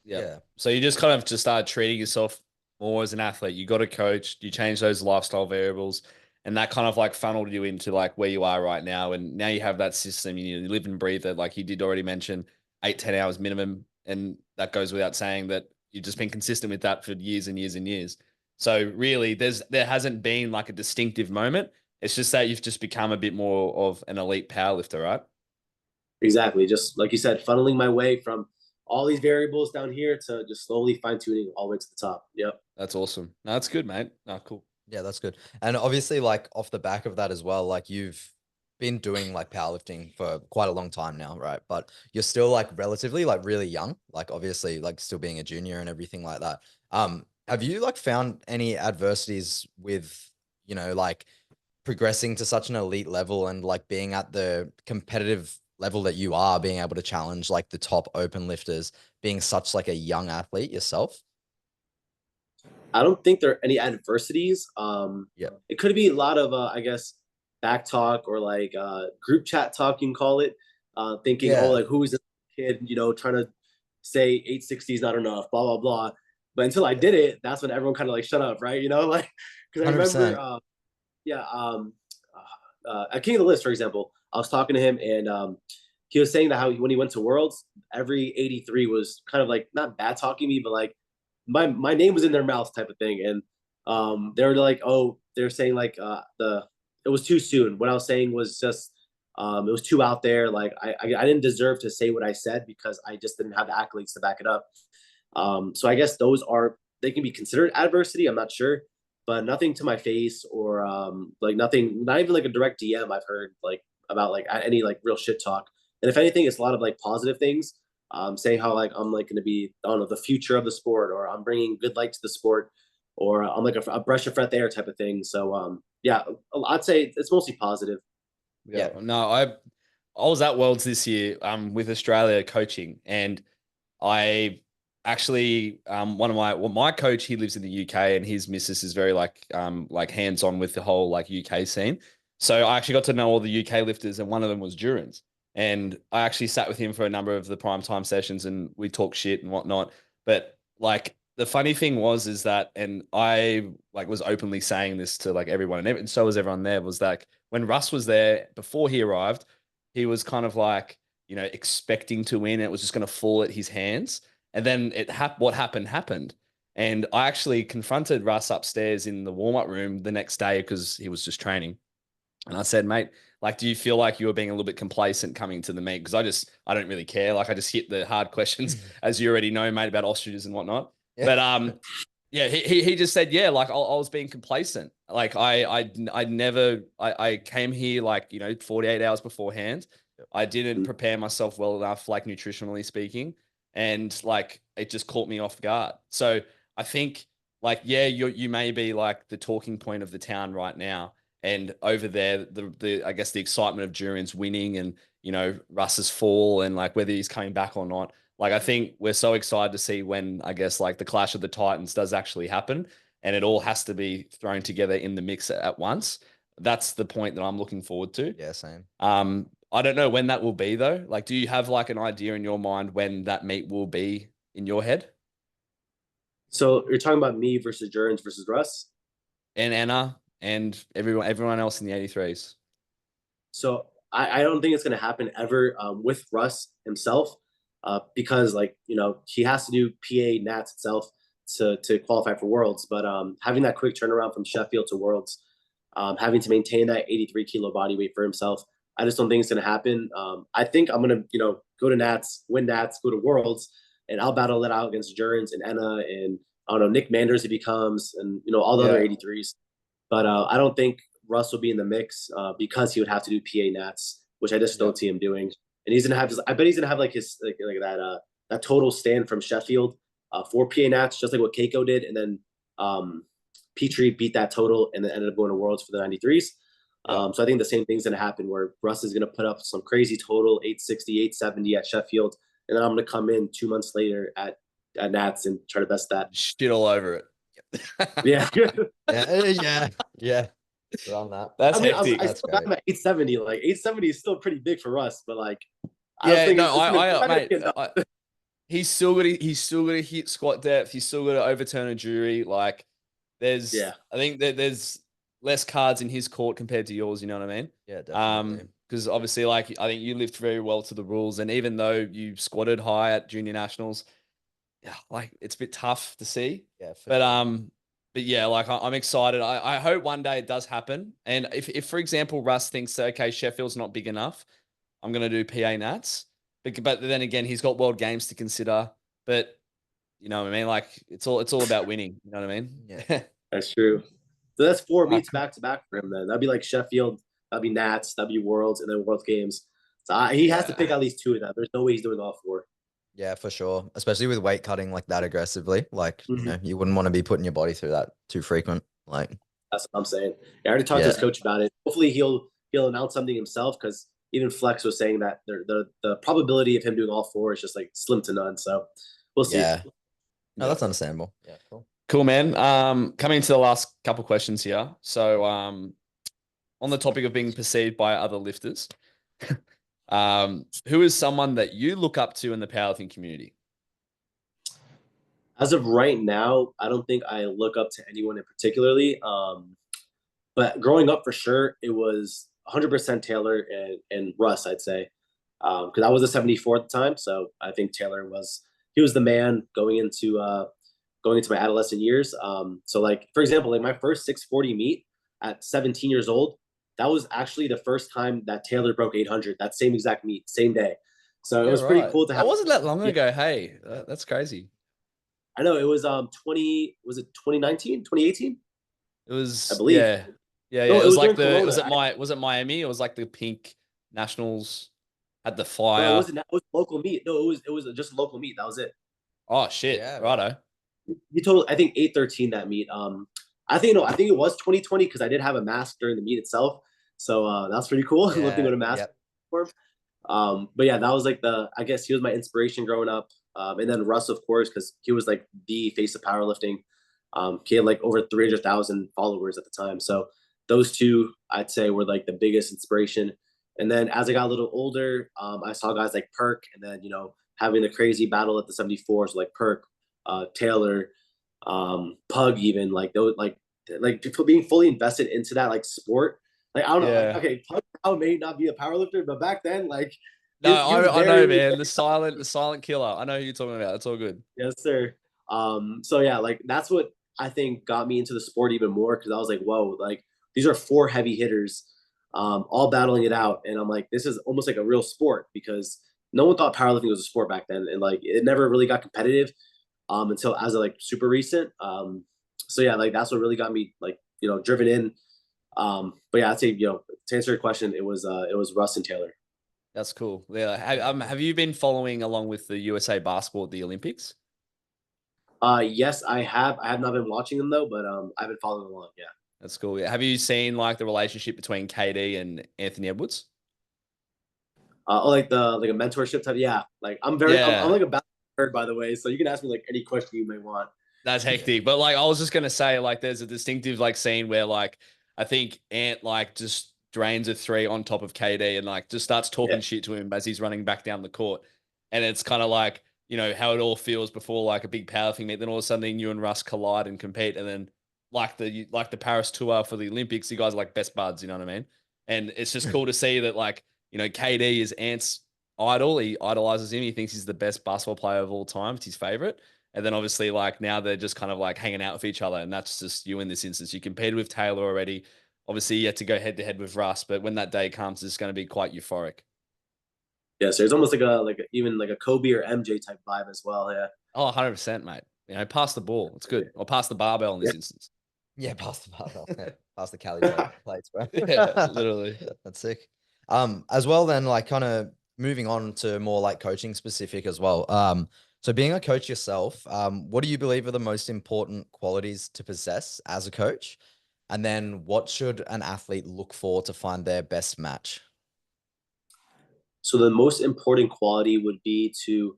Yeah. So you just kind of just started treating yourself more as an athlete. You got a coach, you changed those lifestyle variables, and that kind of like funneled you into like where you are right now. And now you have that system, you live and breathe it. Like you did already mention 8-10 hours minimum. And that goes without saying that you've just been consistent with that for years and years and years. So really there hasn't been like a distinctive moment. It's just that you've just become a bit more of an elite powerlifter, right? Exactly. Just like you said, funneling my way from all these variables down here to just slowly fine tuning all the way to the top. Yep. That's awesome. No, that's good, mate. No, cool. Yeah, that's good. And obviously, like off the back of that as well, like you've been doing like powerlifting for quite a long time now, right? But you're still like relatively like really young, like obviously like still being a junior and everything like that. Have you like found any adversities with, like progressing to such an elite level and like being at the competitive level that you are, being able to challenge like the top open lifters, being such like a young athlete yourself? I don't think there are any adversities. Yeah. It could be a lot of, I guess, back talk or like group chat talk, you can call it. Thinking, oh, Yeah. like who is this kid, trying to say 860 is not enough, blah, blah, blah. But until I did it, that's when everyone kind of like shut up, right? Like, because I remember, 100%. yeah, at King of the List, for example, I was talking to him and he was saying that how when he went to Worlds, every 83 was kind of like not bad talking me, but like my name was in their mouth type of thing. And they were like, oh, they're saying like it was too soon. What I was saying was just it was too out there. Like I didn't deserve to say what I said because I just didn't have the accolades to back it up. So I guess they can be considered adversity. I'm not sure, but nothing to my face or like nothing, not even like a direct DM I've heard like about like any like real shit talk. And if anything, it's a lot of like positive things, saying how like I'm like going to be, I don't know, the future of the sport, or I'm bringing good light to the sport, or I'm like a brush of fresh air type of thing. So yeah, I'd say it's mostly positive. Yeah. No, I was at Worlds this year with Australia coaching, and I actually one of my coach, he lives in the UK, and his missus is very like hands on with the whole like UK scene. So I actually got to know all the UK lifters, and one of them was Duran's. And I actually sat with him for a number of the prime time sessions, and we talked shit and whatnot. But like the funny thing is that, and I like was openly saying this to like everyone, and so was everyone there, was like when Russ was there before he arrived, he was kind of like, expecting to win. It was just going to fall at his hands. And then what happened. And I actually confronted Russ upstairs in the warm-up room the next day because he was just training. And I said, mate, like, do you feel like you were being a little bit complacent coming to the meet? Because I don't really care. Like, I just hit the hard questions, as you already know, mate, about ostriches and whatnot. Yeah. But yeah, he just said, yeah, like I was being complacent. Like I never came here like 48 hours beforehand. I didn't prepare myself well enough, like nutritionally speaking, and like it just caught me off guard. So I think like yeah, you may be like the talking point of the town right now, and over there the I guess the excitement of Duran's winning and Russ's fall and like whether he's coming back or not. Like, I think we're so excited to see when, I guess, like the clash of the Titans does actually happen, and it all has to be thrown together in the mix at once. That's the point that I'm looking forward to. Yeah, same. I don't know when that will be though. Like, do you have like an idea in your mind when that meet will be in your head? So you're talking about me versus Jurgens versus Russ? And Anna and everyone else in the 83s. So I don't think it's going to happen ever with Russ himself. Because like he has to do PA Nats itself to qualify for Worlds, but having that quick turnaround from Sheffield to Worlds, having to maintain that 83 kilo body weight for himself, I just don't think it's going to happen. I think I'm going to go to Nats, win Nats, go to Worlds, and I'll battle it out against Jurgens and Enna and I don't know Nick Manders if he comes, and all the other 83s. But I don't think Russ will be in the mix because he would have to do PA Nats, which I just don't see him doing. And he's gonna have I bet he's gonna have like his like that total stand from Sheffield for PA Nats, just like what Keiko did, and then Petrie beat that total and then ended up going to Worlds for the 93s. So I think the same thing's gonna happen where Russ is gonna put up some crazy total 860, 870 at Sheffield, and then I'm gonna come in 2 months later at Nats and try to best that. Shit all over it. Yeah. Yeah. On that. That's hectic. I That's still got him at 870. Like 870 is still pretty big for us, but like mate, he's still got to hit squat depth. He's still got to overturn a jury. Like I think that there's less cards in his court compared to yours. You know what I mean? Yeah, definitely. Because obviously, like I think you lived very well to the rules, and even though you squatted high at junior nationals, yeah, like it's a bit tough to see. Yeah, but yeah, like I'm excited. I hope one day it does happen. And if for example Russ thinks okay, Sheffield's not big enough, I'm gonna do PA Nats. But then again, he's got World Games to consider. But you know what I mean? Like it's all about winning. You know what I mean? Yeah, that's true. So that's 4 meets back to back for him. Then that'd be like Sheffield, that'd be Nats, that'd be Worlds, and then World Games. So he has to pick at least 2 of that. There's no way he's doing all 4. Yeah, for sure. Especially with weight cutting like that aggressively. Like, you wouldn't want to be putting your body through that too frequent. Like that's what I'm saying. I already talked to his coach about it. Hopefully he'll announce something himself, because even Flex was saying that the probability of him doing all 4 is just like slim to none. So we'll see. Yeah. No, that's understandable. Yeah, cool, man. Coming to the last couple questions here. So on the topic of being perceived by other lifters, who is someone that you look up to in the powerlifting community? As of right now, I don't think I look up to anyone in particularly. But growing up, for sure, it was 100% Taylor and Russ, I'd say. Because I was a 74 at the time, so I think Taylor was the man going into my adolescent years. So like, for example, like my first 640 meet at 17 years old, that was actually the first time that Taylor broke 800, that same exact meet, same day. So it was pretty cool to have. That wasn't that long ago. Hey, that's crazy. I know it was 2019, 2018? It was, I believe. Yeah. No, it was like was it Miami? It was like the pink nationals, had the No, it fire. wasn't. It was local meet. No, it was just a local meet. That was it. Oh shit, Yeah, righto. You total, I think 813 that meet. I think no, I think it was 2020 because I did have a mask during the meet itself. So that's pretty cool. Lifting Yeah, with a mask. yep. But yeah, that was like I guess he was my inspiration growing up. And then Russ, of course, because he was like the face of powerlifting. He had like over 300,000 followers at the time. So those two, I'd say, were like the biggest inspiration. And then as I got a little older, I saw guys like Perk, and then having the crazy battle at the 74s, like Perk, Taylor, Pug, even like those, like being fully invested into that like sport. Like I don't know, like Yeah. okay, Pug now may not be a powerlifter, but back then, like No, he was I know, very man. The silent killer. I know who you're talking about. It's all good. yes, sir. So yeah, like that's what I think got me into the sport even more because I was like, whoa, like these are four heavy hitters, all battling it out, and I'm like, this is almost like a real sport because no one thought powerlifting was a sport back then, and like it never really got competitive until as of like super recent. So yeah, like that's what really got me like driven in. But yeah, I'd say to answer your question, it was Russ and Taylor. That's cool. Yeah. Have you been following along with the USA basketball at the Olympics? Yes, I have. I have not been watching them though, but I've been following along. Yeah. That's cool. Yeah. Have you seen like the relationship between KD and Anthony Edwards? Oh, like a mentorship type. Yeah, like I'm Yeah. like a basketball nerd, by the way, so you can ask me like any question you may want. That's hectic. But like I was just gonna say, like there's a distinctive like scene where like I think Ant like just drains a three on top of KD and like just starts Yeah, talking shit to him as he's running back down the court. And it's kind of like, how it all feels before like a big powerlifting meet. Then all of a sudden you and Russ collide and compete. And then like the Paris tour for the Olympics, you guys are like best buds, you know what I mean? And it's just cool to see that like, KD is Ant's idol. He idolizes him. He thinks he's the best basketball player of all time. It's his favorite. And then obviously, like now they're just kind of like hanging out with each other. And that's just you in this instance. You competed with Taylor already. Obviously, you had to go head to head with Russ. But when that day comes, it's going to be quite euphoric. yeah. So it's almost like even like a Kobe or MJ type vibe as well. Yeah, Oh, 100%, mate. Pass the ball. It's good. Or pass the barbell in yeah. this instance. Yeah, pass the barbell. Yeah, pass the Cali plates, bro. Yeah, literally. That's sick. As well, then, like, kind of moving on to more like coaching specific as well. So being a coach yourself, what do you believe are the most important qualities to possess as a coach? And then what should an athlete look for to find their best match? So the most important quality would be to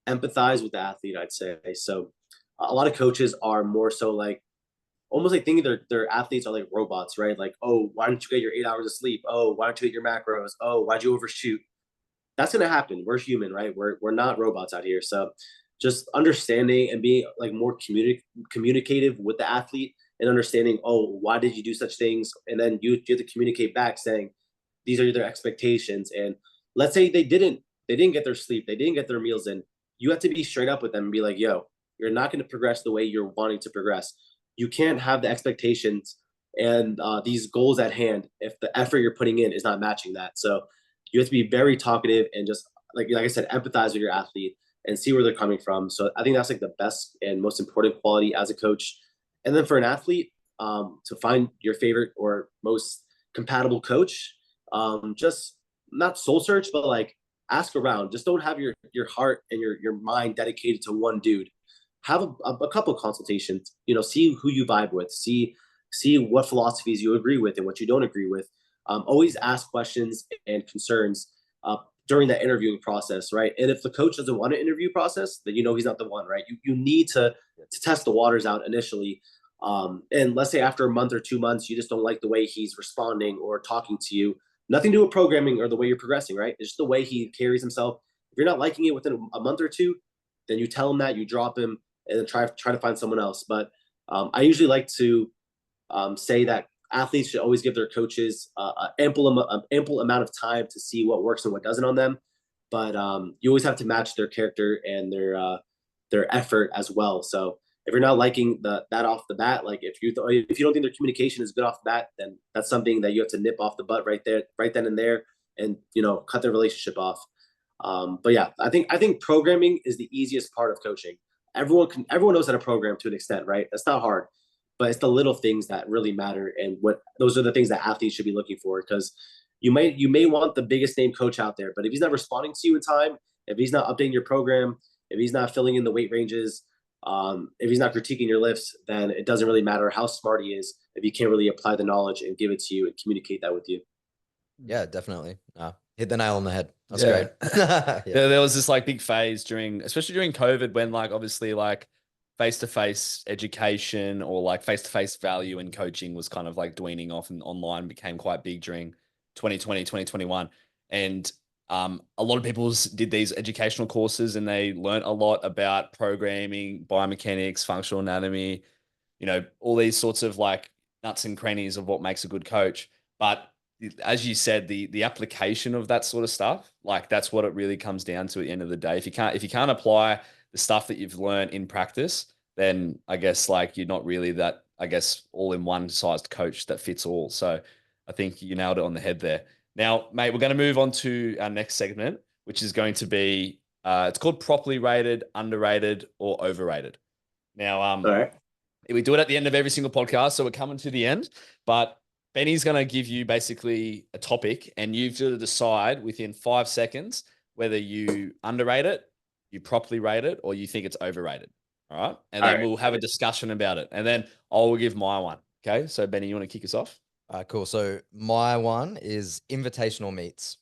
empathize with the athlete. I'd say so. A lot of coaches are more so like almost like thinking their athletes are like robots, right? Like, oh, why don't you get your 8 hours of sleep? Oh, why don't you get your macros? Oh, why'd you overshoot? That's gonna happen. We're human, right? We're not robots out here. So just understanding and being like more communicative with the athlete and understanding, oh, why did you do such things? And then you have to communicate back saying, these are their expectations. And let's say they didn't get their sleep, they didn't get their meals in. You have to be straight up with them and be like, yo, you're not going to progress the way you're wanting to progress. You can't have the expectations and these goals at hand if the effort you're putting in is not matching that. So you have to be very talkative and just like I said, empathize with your athlete and see where they're coming from. So I think that's like the best and most important quality as a coach. And then for an athlete, to find your favorite or most compatible coach, just not soul search, but like ask around. Just don't have your heart and your mind dedicated to one dude. Have a couple of consultations. See who you vibe with. See what philosophies you agree with and what you don't agree with. Always ask questions and concerns during that interviewing process, right? And if the coach doesn't want an interview process, then he's not the one, right? You need to test the waters out initially. And let's say after a month or 2 months, you just don't like the way he's responding or talking to you. Nothing to do with programming or the way you're progressing, right? It's just the way he carries himself. If you're not liking it within a month or two, then you tell him that, you drop him, and then try to find someone else. But I usually like to say that athletes should always give their coaches ample amount of time to see what works and what doesn't on them. But you always have to match their character and their effort as well. So if you're not liking that off the bat, like if you don't think their communication is good off the bat, then that's something that you have to nip off the butt right then and there, and cut their relationship off. But yeah, I think programming is the easiest part of coaching. Everyone knows how to program to an extent, right? That's not hard, but it's the little things that really matter, and those are the things that athletes should be looking for. Because you may want the biggest name coach out there, but if he's not responding to you in time, if he's not updating your program, if he's not filling in the weight ranges, if he's not critiquing your lifts, then it doesn't really matter how smart he is if he can't really apply the knowledge and give it to you and communicate that with you. Yeah, definitely. Hit the nail on the head. That's Yeah. great. Yeah. There was this like big phase especially during COVID, when like obviously like face-to-face education or like face-to-face value in coaching was kind of like weaning off, and online became quite big during 2020, 2021. And a lot of people did these educational courses and they learned a lot about programming, biomechanics, functional anatomy, all these sorts of like nuts and crannies of what makes a good coach. But as you said, the application of that sort of stuff, like that's what it really comes down to at the end of the day. If you can't apply the stuff that you've learned in practice, then I guess like you're not really that, I guess, all in one sized coach that fits all. So I think you nailed it on the head there. Now, mate, we're going to move on to our next segment, which is going to be, it's called properly rated, underrated, or overrated. Now, All right. we do it at the end of every single podcast, so we're coming to the end, but Benny's going to give you basically a topic and you've got to decide within 5 seconds whether you underrate it, you properly rate it, or you think it's overrated. All right. And then we'll have a discussion about it. And then I'll give my one. Okay. So Benny, you want to kick us off? Cool. So my one is invitational meets.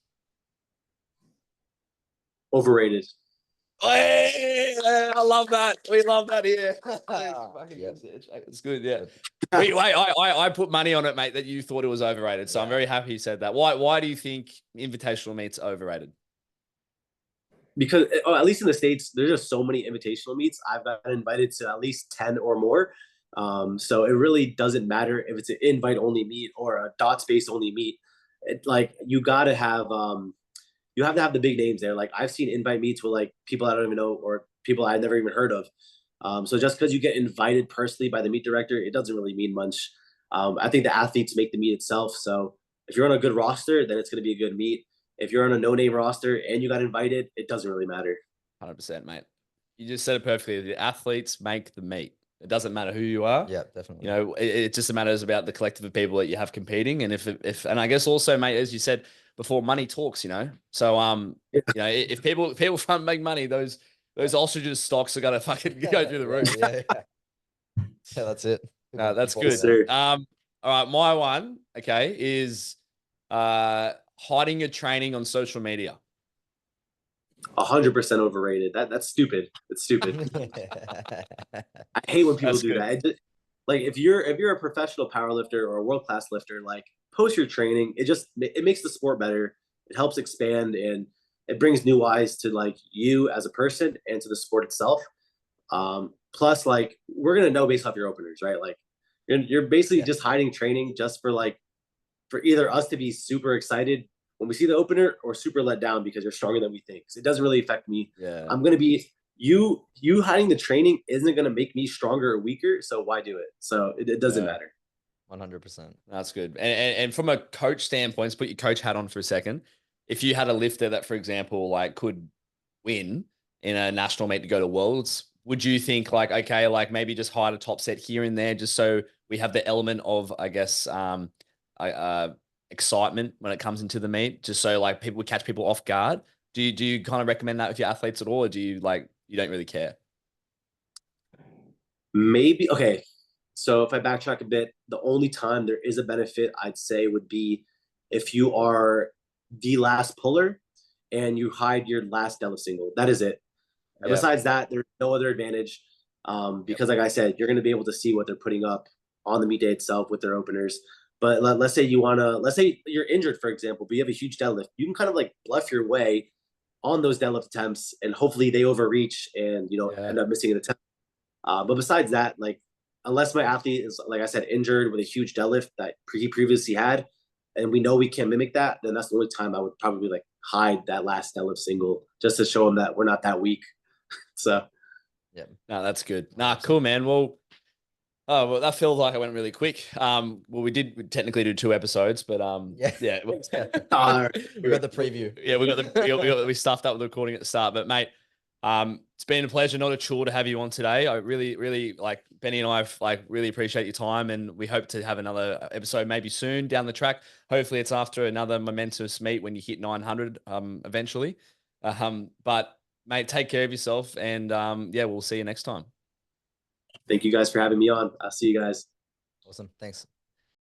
Overrated. Hey, I love that. We love that here. It's good. Yeah. Wait, I put money on it, mate, that you thought it was overrated. So I'm very happy you said that. Why do you think invitational meets overrated? Because at least in the States, there's just so many invitational meets. I've gotten invited to at least 10 or more. So it really doesn't matter if it's an invite only meet or a dot space only meet. You got to have you have to have the big names there. Like I've seen invite meets with like people I don't even know or people I've never even heard of. So just because you get invited personally by the meet director, it doesn't really mean much. I think the athletes make the meet itself. So if you're on a good roster, then it's going to be a good meet. If you're on a no-name roster and you got invited, it doesn't really matter. 100%, mate. You just said it perfectly. The athletes make the meet. It doesn't matter who you are. Yeah, definitely. It just matters about the collective of people that you have competing. And and I guess also, mate, as you said before, money talks, So, if people try and make money, those ostriches stocks are going to fucking go through the roof. Yeah, that's it. No, that's good. All right. My one, okay, is hiding your training on social media. 100% overrated. That's stupid. It's stupid. I hate when people do that. If you're a professional powerlifter or a world-class lifter, like post your training. It makes the sport better. It helps expand and it brings new eyes to like you as a person and to the sport itself. Plus, like we're gonna know based off your openers, right? Like you're basically just hiding training just for either us to be super excited when we see the opener or super let down because you're stronger than we think. So it doesn't really affect me. Yeah. I'm going to be you hiding the training isn't going to make me stronger or weaker. So why do it? So it doesn't matter. 100%. That's good. And from a coach standpoint, let's put your coach hat on for a second. If you had a lifter that, for example, like could win in a national meet to go to worlds, would you think like, okay, like maybe just hide a top set here and there, just so we have the element of, I guess, excitement when it comes into the meet, just so like people would catch people off guard? Do you kind of recommend that with your athletes at all, or do you don't really care? Maybe. Okay. So if I backtrack a bit, the only time there is a benefit I'd say would be if you are the last puller and you hide your last deadlift single. That is it. Yep. Besides that, there's no other advantage because like I said, you're going to be able to see what they're putting up on the meet day itself with their openers. But let's say let's say you're injured, for example, but you have a huge deadlift. You can kind of like bluff your way on those deadlift attempts and hopefully they overreach and, end up missing an attempt. But besides that, like, unless my athlete is, like I said, injured with a huge deadlift that he previously had, and we know we can't mimic that, then that's the only time I would probably like hide that last deadlift single just to show him that we're not that weak. So, yeah, no, that's good. Nah, cool, man. Well, that feels like it went really quick. We technically do 2 episodes, but yeah. We got the preview. Yeah, we stuffed up with the recording at the start. But mate, It's been a pleasure, not a chore, to have you on today. I really like Benny and I really appreciate your time, and we hope to have another episode maybe soon down the track. Hopefully, it's after another momentous meet when you hit 900 eventually. But mate, take care of yourself, and yeah, we'll see you next time. Thank you guys for having me on. I'll see you guys. Awesome. Thanks.